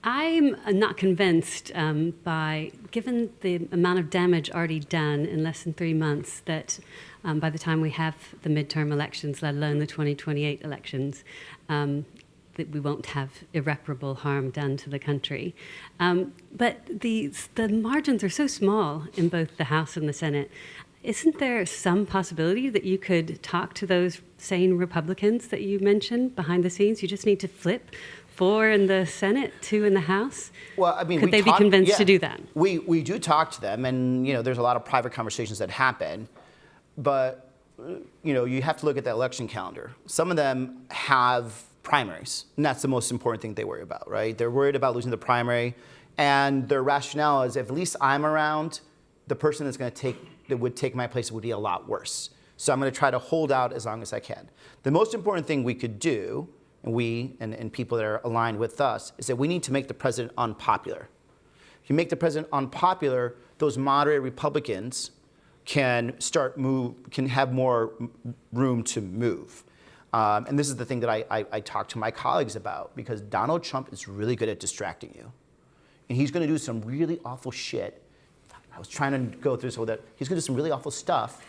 I'm not convinced given the amount of damage already done in less than 3 months, that by the time we have the midterm elections, let alone the 2028 elections, that we won't have irreparable harm done to the country. But the margins are so small in both the House and the Senate. Isn't there some possibility that you could talk to those sane Republicans that you mentioned behind the scenes? You just need to flip 4 in the Senate, 2 in the House?
Well, I mean,
could they be convinced to do that?
We do talk to them, and there's a lot of private conversations that happen, but you have to look at the election calendar. Some of them have primaries, and that's the most important thing they worry about, right? They're worried about losing the primary, and their rationale is, if at least I'm around, the person that would take my place would be a lot worse. So I'm going to try to hold out as long as I can. The most important thing we could do, and we and people that are aligned with us, is that we need to make the president unpopular. If you make the president unpopular, those moderate Republicans can have more room to move. And this is the thing that I talk to my colleagues about, because Donald Trump is really good at distracting you. And he's going to do some really awful shit. I was trying to go through so that he's going to do some really awful stuff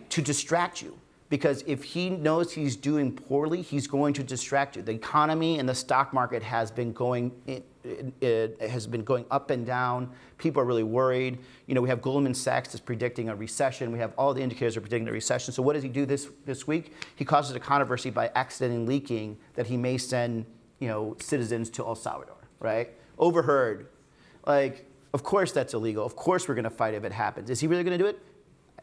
to distract you. Because if he knows he's doing poorly, he's going to distract you. The economy and the stock market has been going up and down. People are really worried. We have Goldman Sachs that's predicting a recession. We have all the indicators are predicting a recession. So what does he do this week? He causes a controversy by accidentally leaking that he may send citizens to El Salvador, right? Overheard. Of course that's illegal. Of course we're going to fight if it happens. Is he really going to do it?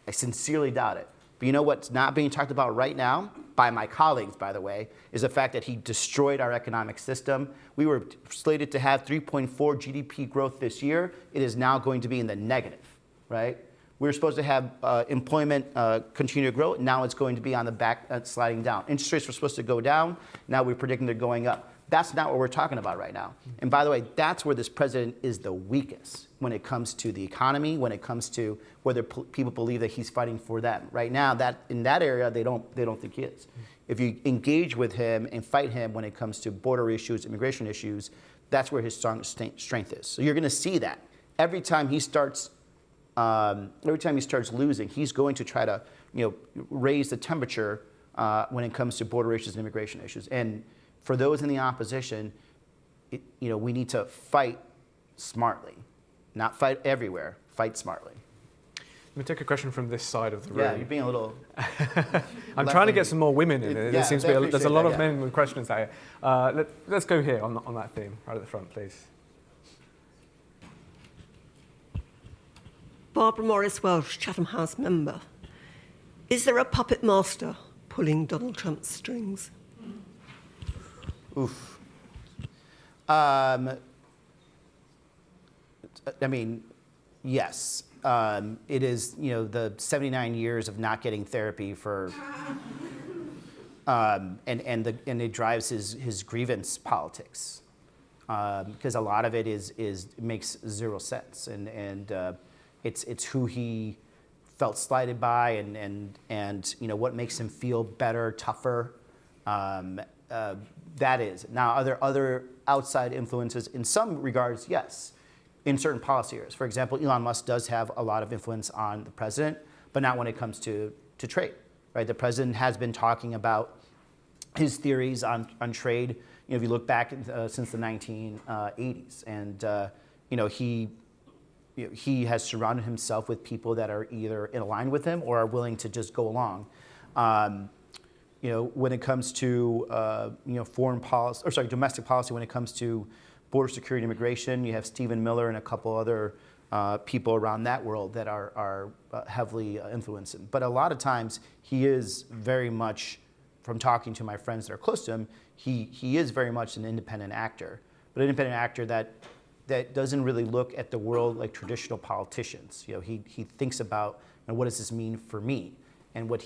I sincerely doubt it. But you know what's not being talked about right now, by my colleagues, by the way, is the fact that he destroyed our economic system. We were slated to have 3.4 GDP growth this year. It is now going to be in the negative, right? We were supposed to have employment continue to grow. Now it's going to be on the back, sliding down. Interest rates were supposed to go down. Now we're predicting they're going up. That's not what we're talking about right now. And by the way, that's where this president is the weakest when it comes to the economy, when it comes to whether people believe that he's fighting for them. Right now, in that area, they don't think he is. If you engage with him and fight him when it comes to border issues, immigration issues, that's where his strength is. So you're going to see that every time he starts losing, he's going to try to raise the temperature when it comes to border issues and immigration issues. And for those in the opposition, we need to fight smartly, not fight everywhere. Fight smartly.
Let me take a question from this side of the room.
Yeah, you're being a little.
I'm trying to get some more women in. There seems to be there's a lot of
yeah.
men with questions out here. Let's go here on that theme, right at the front, please.
Barbara Morris Welsh, Chatham House member. Is there a puppet master pulling Donald Trump's strings?
Oof. I mean, yes. It is, the 79 years of not getting therapy for, and it drives his grievance politics, because a lot of it makes zero sense, and it's who he felt slighted by, and what makes him feel better, tougher. that is. Now, are there other outside influences? In some regards, yes. In certain policy areas. For example, Elon Musk does have a lot of influence on the president, but not when it comes to trade, right? The president has been talking about his theories on trade. If you look back since the 1980s, and he has surrounded himself with people that are either in line with him or are willing to just go along. When it comes to foreign policy, domestic policy, when it comes to border security and immigration, you have Stephen Miller and a couple other people around that world that are heavily influencing. But a lot of times, he is very much, from talking to my friends that are close to him, he is very much an independent actor, but an independent actor that doesn't really look at the world like traditional politicians. He thinks about, what does this mean for me, and what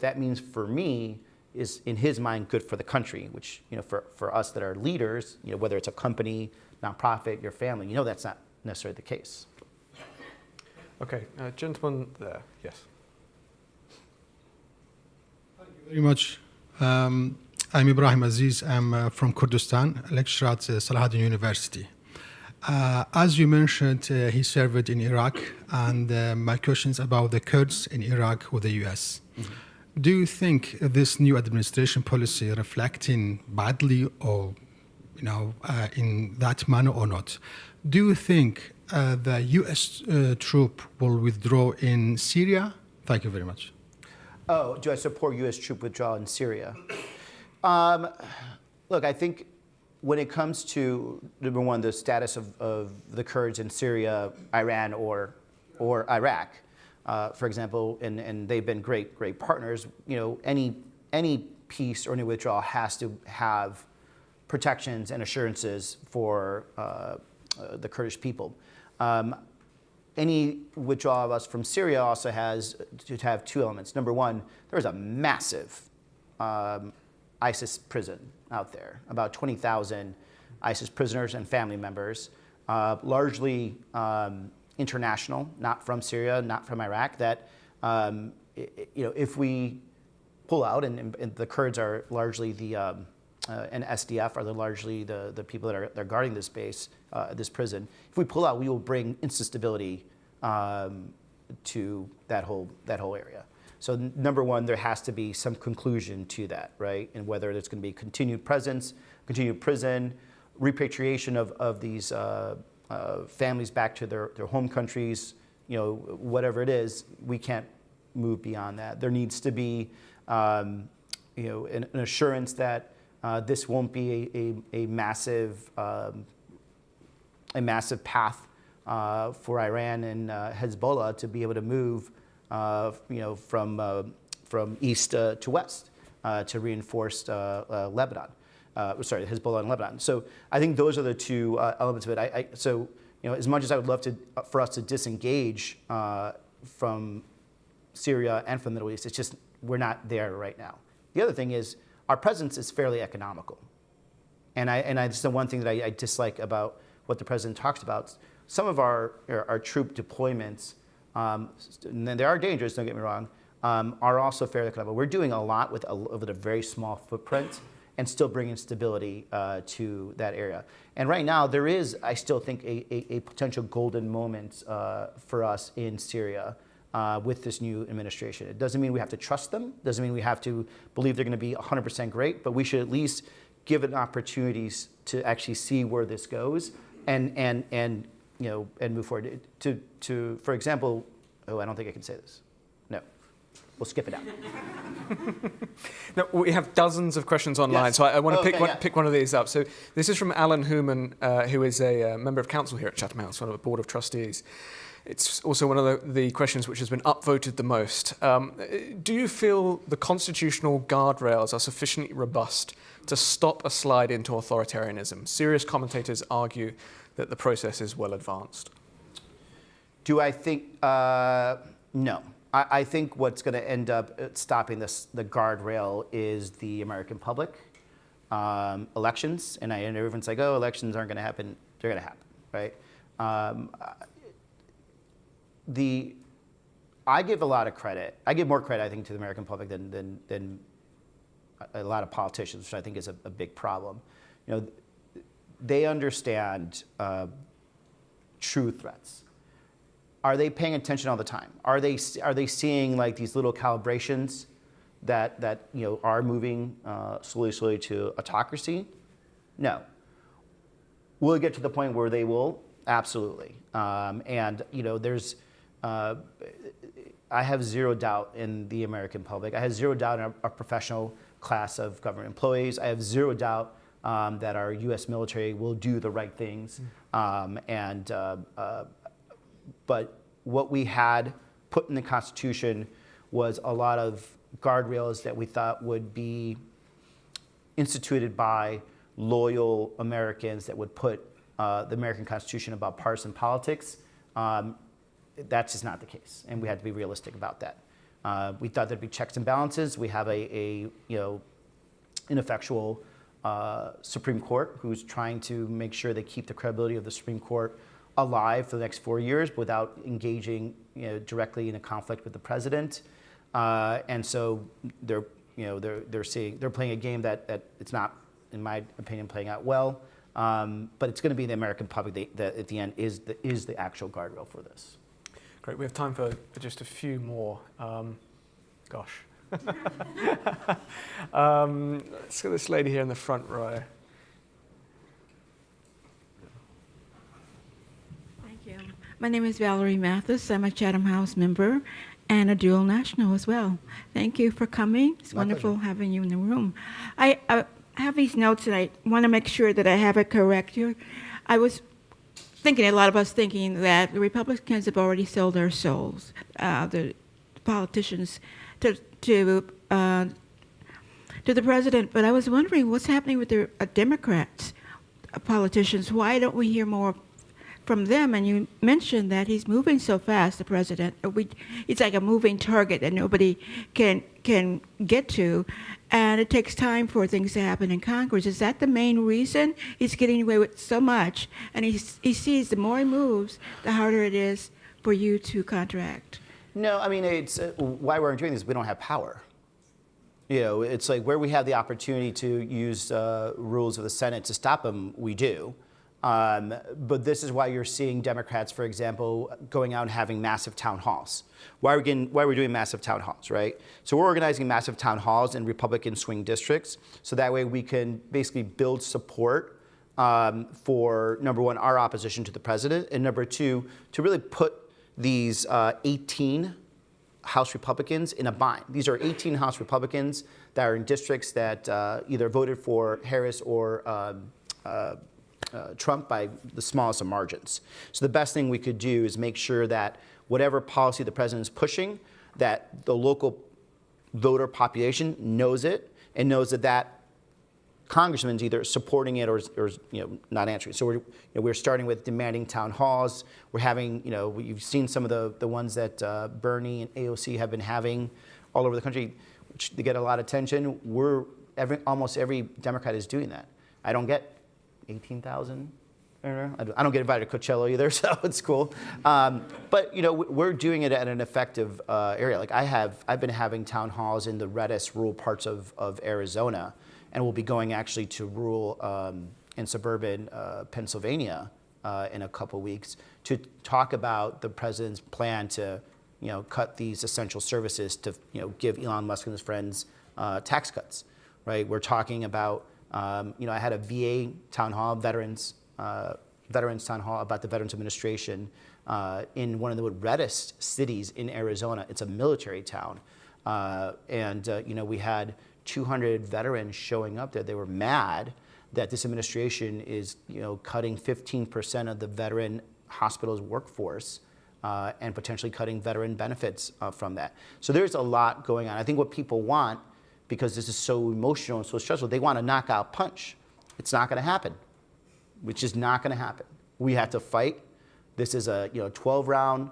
that means for me is, in his mind, good for the country. Which for us that are leaders, whether it's a company, nonprofit, your family, that's not necessarily the case.
Okay, gentleman there, yes.
Thank you very much. I'm Ibrahim Aziz. I'm from Kurdistan, a lecturer at Salahuddin University. As you mentioned, he served in Iraq, and my question is about the Kurds in Iraq with the US. Mm-hmm. Do you think this new administration policy reflecting badly or in that manner or not? Do you think the US troop will withdraw in Syria? Thank you very much.
Oh, do I support US troop withdrawal in Syria? Look, I think when it comes to, number one, the status of the Kurds in Syria, Iran, or Iraq, for example, and they've been great partners. Any peace or any withdrawal has to have protections and assurances for the Kurdish people. Any withdrawal of us from Syria also has to have two elements. Number one, there is a massive ISIS prison out there, about 20,000 ISIS prisoners and family members, largely international, not from Syria, not from Iraq, that if we pull out, and the Kurds are largely and SDF are largely the people that are guarding this base, this prison. If we pull out, we will bring instability to that whole area. So number one, there has to be some conclusion to that, right? And whether there's going to be continued presence, continued prison, repatriation of these families back to their home countries, whatever it is, we can't move beyond that. There needs to be an assurance that this won't be a massive path for Iran and Hezbollah to be able to move from east to west to reinforce Lebanon. Hezbollah and Lebanon. So I think those are the two elements of it. So as much as I would love for us to disengage from Syria and from the Middle East, it's just we're not there right now. The other thing is our presence is fairly economical, and that's the one thing that I dislike about what the president talks about. Some of our troop deployments, and they are dangerous, don't get me wrong, are also fairly economical. We're doing a lot with a very small footprint and still bringing stability to that area. And right now, there is, I still think, a potential golden moment for us in Syria with this new administration. It doesn't mean we have to trust them, doesn't mean we have to believe they're going to be 100% great, but we should at least give it opportunities to actually see where this goes and move forward. For example, I don't think I can say this. No, we'll skip it out.
No, we have dozens of questions online,
yes.
so I want to
pick
one of these up. So this is from Alan Hooman, who is a member of council here at Chatham House, one of the board of trustees. It's also one of the questions which has been upvoted the most. Do you feel the constitutional guardrails are sufficiently robust to stop a slide into authoritarianism? Serious commentators argue that the process is well advanced.
Do I think, no. I think what's going to end up stopping the guardrail is the American public, elections, and everyone's like, oh, elections aren't going to happen. They're going to happen, right? I give a lot of credit. I give more credit, I think, to the American public than a lot of politicians, which I think is a big problem. They understand true threats. Are they paying attention all the time? Are they seeing like these little calibrations that are moving slowly to autocracy? No. Will it get to the point where they will? Absolutely. There's I have zero doubt in the American public. I have zero doubt in our professional class of government employees. I have zero doubt that our U.S. military will do the right things. But what we had put in the Constitution was a lot of guardrails that we thought would be instituted by loyal Americans that would put the American Constitution above partisan politics. That's just not the case, and we had to be realistic about that. We thought there'd be checks and balances. We have a ineffectual Supreme Court who's trying to make sure they keep the credibility of the Supreme Court alive for the next 4 years without engaging directly in a conflict with the president. And so they're playing a game that it's not, in my opinion, playing out well. But it's going to be the American public that at the end is the actual guardrail for this.
Great. We have time for just a few more. Gosh. Let's get this lady here in the front row.
Thank you. My name is Valerie Mathis. I'm a Chatham House member and a dual national as well. Thank you for coming. It's wonderful having you in the room. I have these notes and I want to make sure that I have it correct here. I was thinking, a lot of us thinking, that the Republicans have already sold their souls, the politicians, to the president. But I was wondering what's happening with the Democrats, politicians. Why don't we hear more from them? And you mentioned that he's moving so fast, the president. It's like a moving target that nobody can get to, and it takes time for things to happen in Congress. Is that the main reason he's getting away with so much? And he sees the more he moves, the harder it is for you to contract.
No, I mean, it's why we're doing this. We don't have power. It's like where we have the opportunity to use rules of the Senate to stop them, we do. But this is why you're seeing Democrats, for example, going out and having massive town halls. Why we're doing massive town halls, right? So we're organizing massive town halls in Republican swing districts, so that way we can basically build support for, number one, our opposition to the president, and number two, to really put these 18 House Republicans in a bind. These are 18 House Republicans that are in districts that either voted for Harris or Trump by the smallest of margins. So the best thing we could do is make sure that whatever policy the president is pushing, that the local voter population knows it and knows that congressman's either supporting it or not answering. So we're starting with demanding town halls. We're having, you've seen some of the ones that Bernie and AOC have been having all over the country, which they get a lot of attention. Almost every Democrat is doing that. I don't get 18,000. I don't get invited to Coachella either, so it's cool. But we're doing it at an effective area. Like I've been having town halls in the reddest rural parts of Arizona, and we'll be going actually to rural and suburban Pennsylvania in a couple weeks to talk about the president's plan to cut these essential services to give Elon Musk and his friends tax cuts. Right? We're talking about I had a VA town hall, veterans town hall about the Veterans Administration in one of the reddest cities in Arizona. It's a military town. We had 200 veterans showing up there. They were mad that this administration is cutting 15% of the veteran hospital's workforce and potentially cutting veteran benefits from that. So there's a lot going on. I think what people want, because this is so emotional and so stressful, they want a knockout punch. It's not going to happen. It's just not going to happen. We have to fight. This is a 12-round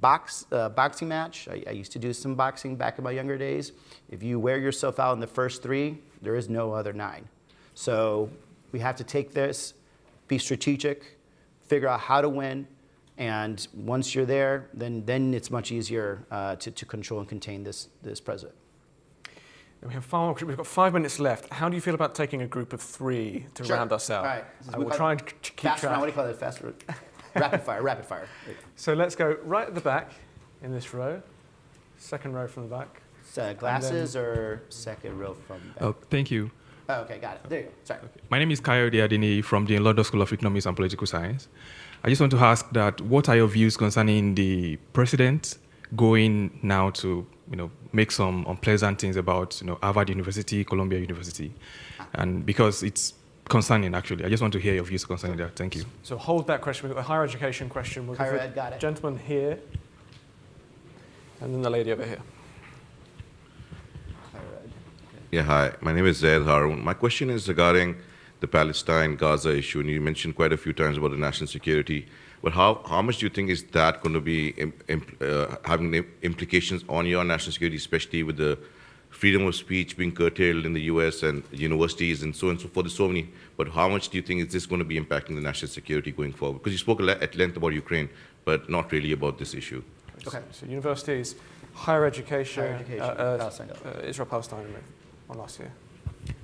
boxing match. I used to do some boxing back in my younger days. If you wear yourself out in the first 3, there is no other 9. So we have to take this, be strategic, figure out how to win, and once you're there, then it's much easier to control and contain this president.
We have we've got 5 minutes left. How do you feel about taking a group of 3 to
Sure.
round us out?
All right.
I will try and keep
Fast
track.
round, what do you call it? Fast rapid fire, rapid fire.
So let's go right at the back in this row. Second row from the back.
Glasses or second row from back?
Oh, thank you.
Oh, okay, got it. There you go. Sorry.
My name is Kayode Adini from the London School of Economics and Political Science. I just want to ask that what are your views concerning the president going now to, make some unpleasant things about, Harvard University, Columbia University, and because it's concerning actually. I just want to hear your views concerning that. Thank you.
So hold that question. We've got a higher education question. We'll go
Higher
for
ed, got
the
it.
gentleman here, and then the lady over here.
Yeah, hi. My name is Zaid Harun. My question is regarding the Palestine-Gaza issue, and you mentioned quite a few times about the national security. But how much do you think is that going to be having implications on your national security, especially with the freedom of speech being curtailed in the U.S. and universities and so forth? There's so many. But how much do you think is this going to be impacting the national security going forward? Because you spoke at length about Ukraine, but not really about this issue.
Okay.
So universities, higher education,
Palestine.
Israel-Palestine on last year.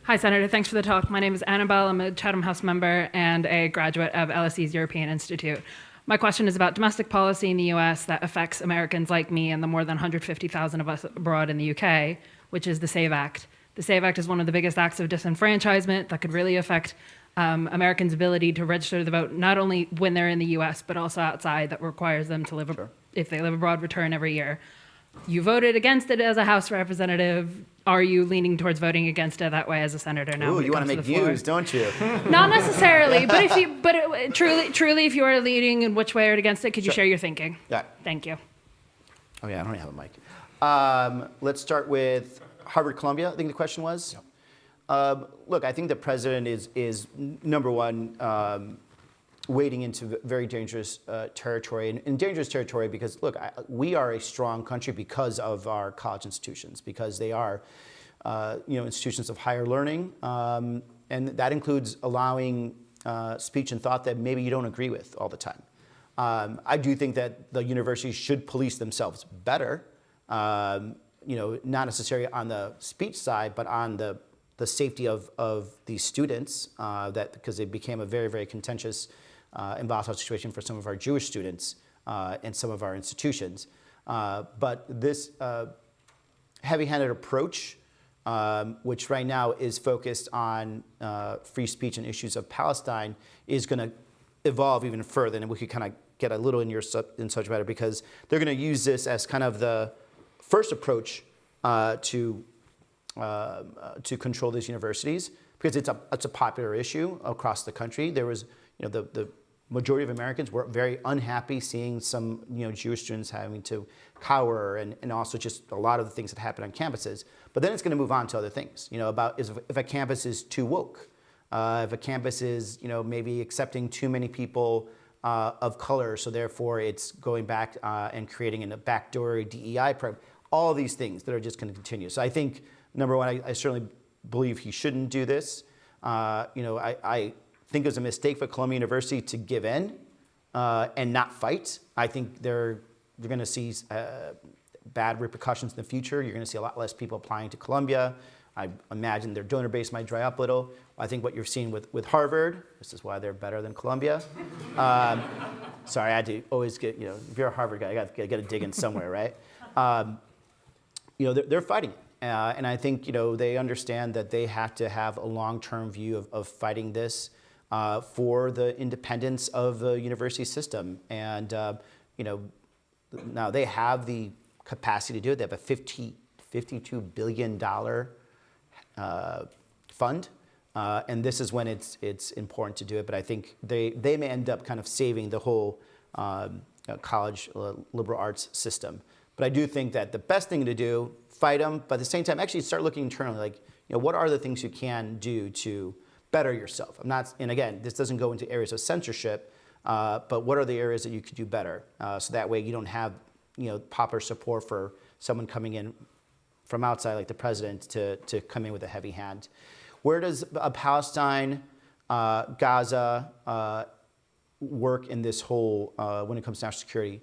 Hi, Senator. Thanks for the talk. My name is Annabelle. I'm a Chatham House member and a graduate of LSE's European Institute. My question is about domestic policy in the U.S. that affects Americans like me and the more than 150,000 of us abroad in the UK, which is the SAVE Act. The SAVE Act is one of the biggest acts of disenfranchisement that could really affect Americans' ability to register the vote, not only when they're in the U.S., but also outside, that requires them to live, if they live abroad, return every year. You voted against it as a House representative. Are you leaning towards voting against it that way as a senator now?
Ooh, you want to make news, don't you?
Not necessarily, but truly, if you are leaning in which way or against it, could you share your thinking?
Yeah.
Thank you.
Oh yeah, I don't have a mic. Let's start with Harvard Columbia, I think the question was. Look, I think the president is number one, wading into very dangerous territory, and dangerous territory because, look, we are a strong country because of our college institutions, because they are institutions of higher learning, and that includes allowing speech and thought that maybe you don't agree with all the time. I do think that the universities should police themselves better, not necessarily on the speech side, but on the safety of these students, because it became a very, very contentious and volatile situation for some of our Jewish students and some of our institutions. But this heavy-handed approach, which right now is focused on free speech and issues of Palestine, is going to evolve even further, and we could kind of get a little in subject matter, because they're going to use this as kind of the first approach to control these universities, because it's a popular issue across the country. There was, the majority of Americans were very unhappy seeing some, Jewish students having to cower, and also just a lot of the things that happen on campuses. But then it's going to move on to other things, about if a campus is too woke, if a campus is, maybe accepting too many people of color, so therefore it's going back and creating a backdoor DEI program. All these things that are just going to continue. So I think, number one, I certainly believe he shouldn't do this. I think it was a mistake for Columbia University to give in and not fight. I think you're going to see bad repercussions in the future. You're going to see a lot less people applying to Columbia. I imagine their donor base might dry up a little. I think what you're seeing with Harvard, this is why they're better than Columbia. Sorry, I had to always get, if you're a Harvard guy, you got to dig in somewhere, right? They're fighting. And I think, they understand that they have to have a long-term view of fighting this for the independence of the university system. And, now they have the capacity to do it. They have a $52 billion fund. And this is when it's important to do it. But I think they may end up kind of saving the whole college liberal arts system. But I do think that the best thing to do, fight them, but at the same time, actually start looking internally, like, what are the things you can do to better yourself? And again, this doesn't go into areas of censorship, but what are the areas that you could do better? So that way you don't have, popular support for someone coming in from outside, like the president, to come in with a heavy hand. Where does Palestine, Gaza work in this whole, when it comes to national security?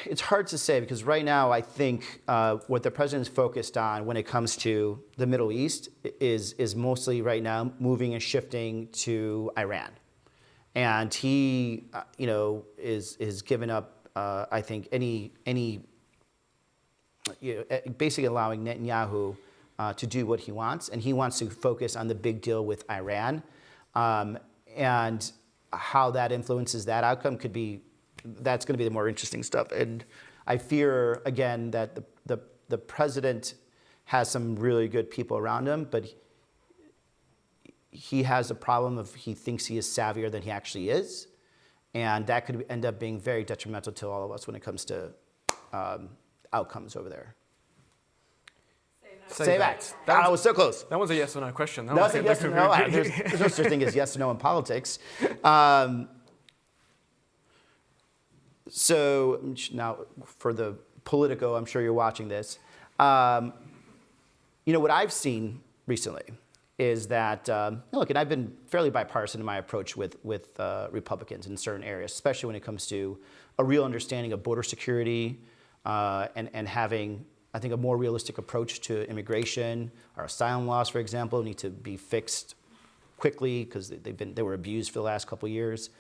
It's hard to say because right now I think what the president is focused on when it comes to the Middle East is mostly right now moving and shifting to Iran, and he is giving up I think any basically allowing Netanyahu to do what he wants, and he wants to focus on the big deal with Iran, and how that influences that outcome could be. That's going to be the more interesting stuff. And I fear, again, that the president has some really good people around him, but he has a problem of he thinks he is savvier than he actually is. And that could end up being very detrimental to all of us when it comes to outcomes over there. Save Act. That was so close.
That was a yes or no question.
That's a yes or no. There's no such thing as yes or no in politics. So now for the Politico, I'm sure you're watching this. What I've seen recently is that, look, and I've been fairly bipartisan in my approach with Republicans in certain areas, especially when it comes to a real understanding of border security and having, I think, a more realistic approach to immigration. Our asylum laws, for example, need to be fixed quickly because they were abused for the last couple of years.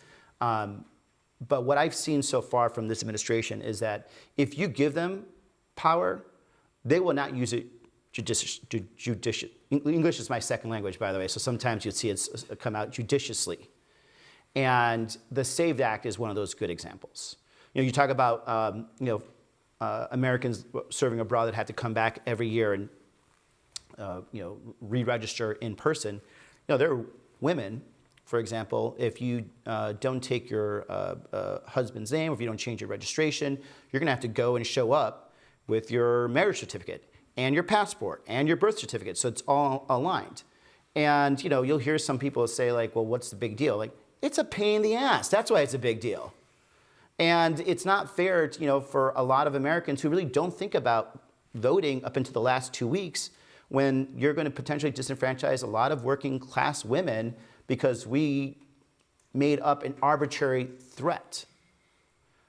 But what I've seen so far from this administration is that if you give them power, they will not use it judicious. English is my second language, by the way, so sometimes you'd see it come out judiciously. And the SAVE Act is one of those good examples. You talk about Americans serving abroad that have to come back every year and re-register in person. There are women. For example, if you don't take your husband's name, or if you don't change your registration, you're going to have to go and show up with your marriage certificate and your passport and your birth certificate, so it's all aligned. And you'll hear some people say like, "Well, what's the big deal?" Like, it's a pain in the ass. That's why it's a big deal. And it's not fair, for a lot of Americans who really don't think about voting up until the last 2 weeks, when you're going to potentially disenfranchise a lot of working class women because we made up an arbitrary threat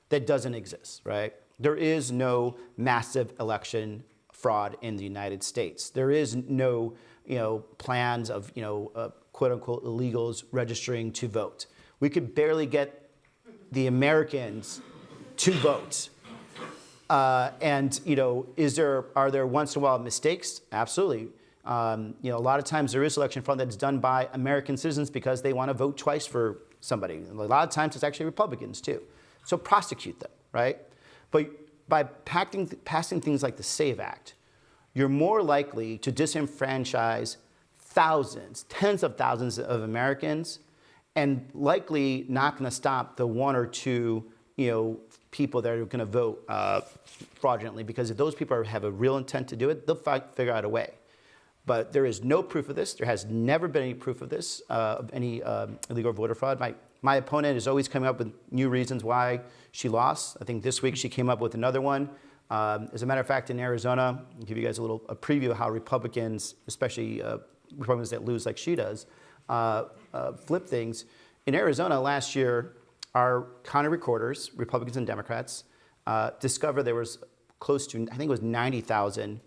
that doesn't exist, right? There is no massive election fraud in the United States. There is no, plans of, quote unquote illegals registering to vote. We could barely get the Americans to vote. And are there once in a while mistakes? Absolutely. A lot of times there is election fraud that's done by American citizens because they want to vote twice for somebody. A lot of times it's actually Republicans too. So prosecute them, right? But by passing things like the SAVE Act, you're more likely to disenfranchise thousands, tens of thousands of Americans, and likely not going to stop the one or two, people that are going to vote fraudulently, because if those people have a real intent to do it, they'll figure out a way. But there is no proof of this. There has never been any proof of this, of any illegal voter fraud. My opponent is always coming up with new reasons why she lost. I think this week she came up with another one. As a matter of fact, in Arizona, I'll give you guys a preview of how Republicans, especially Republicans that lose like she does, flip things. In Arizona last year, our county recorders, Republicans and Democrats, discovered there was close to, I think it was 90,000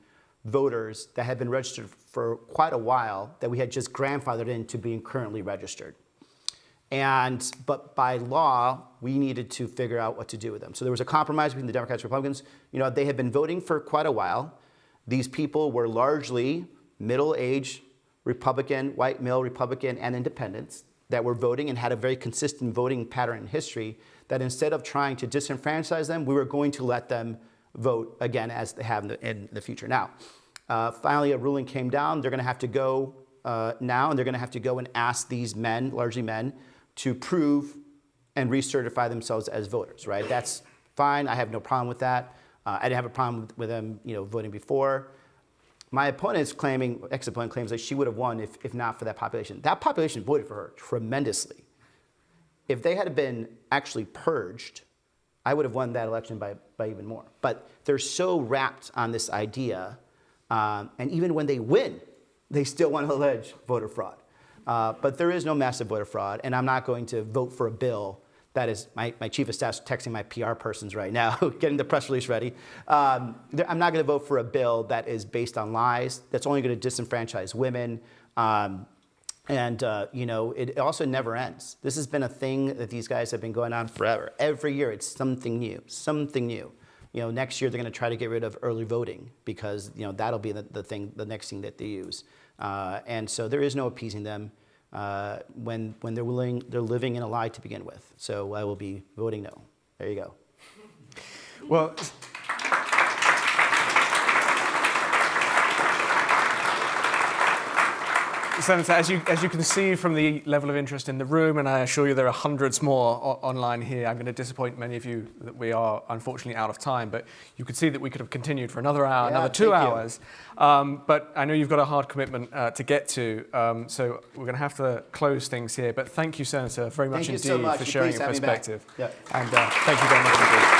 voters that had been registered for quite a while that we had just grandfathered into being currently registered. But by law, we needed to figure out what to do with them. So there was a compromise between the Democrats and Republicans. They had been voting for quite a while. These people were largely middle-aged Republican, white male Republican, and independents that were voting and had a very consistent voting pattern in history, that instead of trying to disenfranchise them, we were going to let them vote again as they have in the future. Now, finally a ruling came down. They're going to have to go now, and they're going to have to go and ask these men, largely men, to prove and recertify themselves as voters, right? That's fine. I have no problem with that. I didn't have a problem with them, voting before. My opponent's ex-opponent claims that she would have won if not for that population. That population voted for her tremendously. If they had been actually purged, I would have won that election by even more. But they're so wrapped on this idea, and even when they win, they still want to allege voter fraud. But there is no massive voter fraud, and I'm not going to vote for a bill That is my chief of staff texting my PR persons right now, getting the press release ready. I'm not going to vote for a bill that is based on lies. That's only going to disenfranchise women. It also never ends. This has been a thing that these guys have been going on forever. Every year, it's something new, something new. Next year they're going to try to get rid of early voting because that'll be the next thing that they use. And so there is no appeasing them when they're living in a lie to begin with. So I will be voting no. There you go.
Well. Senator, as you can see from the level of interest in the room, and I assure you there are hundreds more online here, I'm going to disappoint many of you that we are unfortunately out of time, but you could see that we could have continued for another hour, another 2 hours. But I know you've got a hard commitment to get to, so we're going to have to close things here. But thank you, Senator, very much indeed for sharing your perspective.
Yeah.
And thank you very much indeed.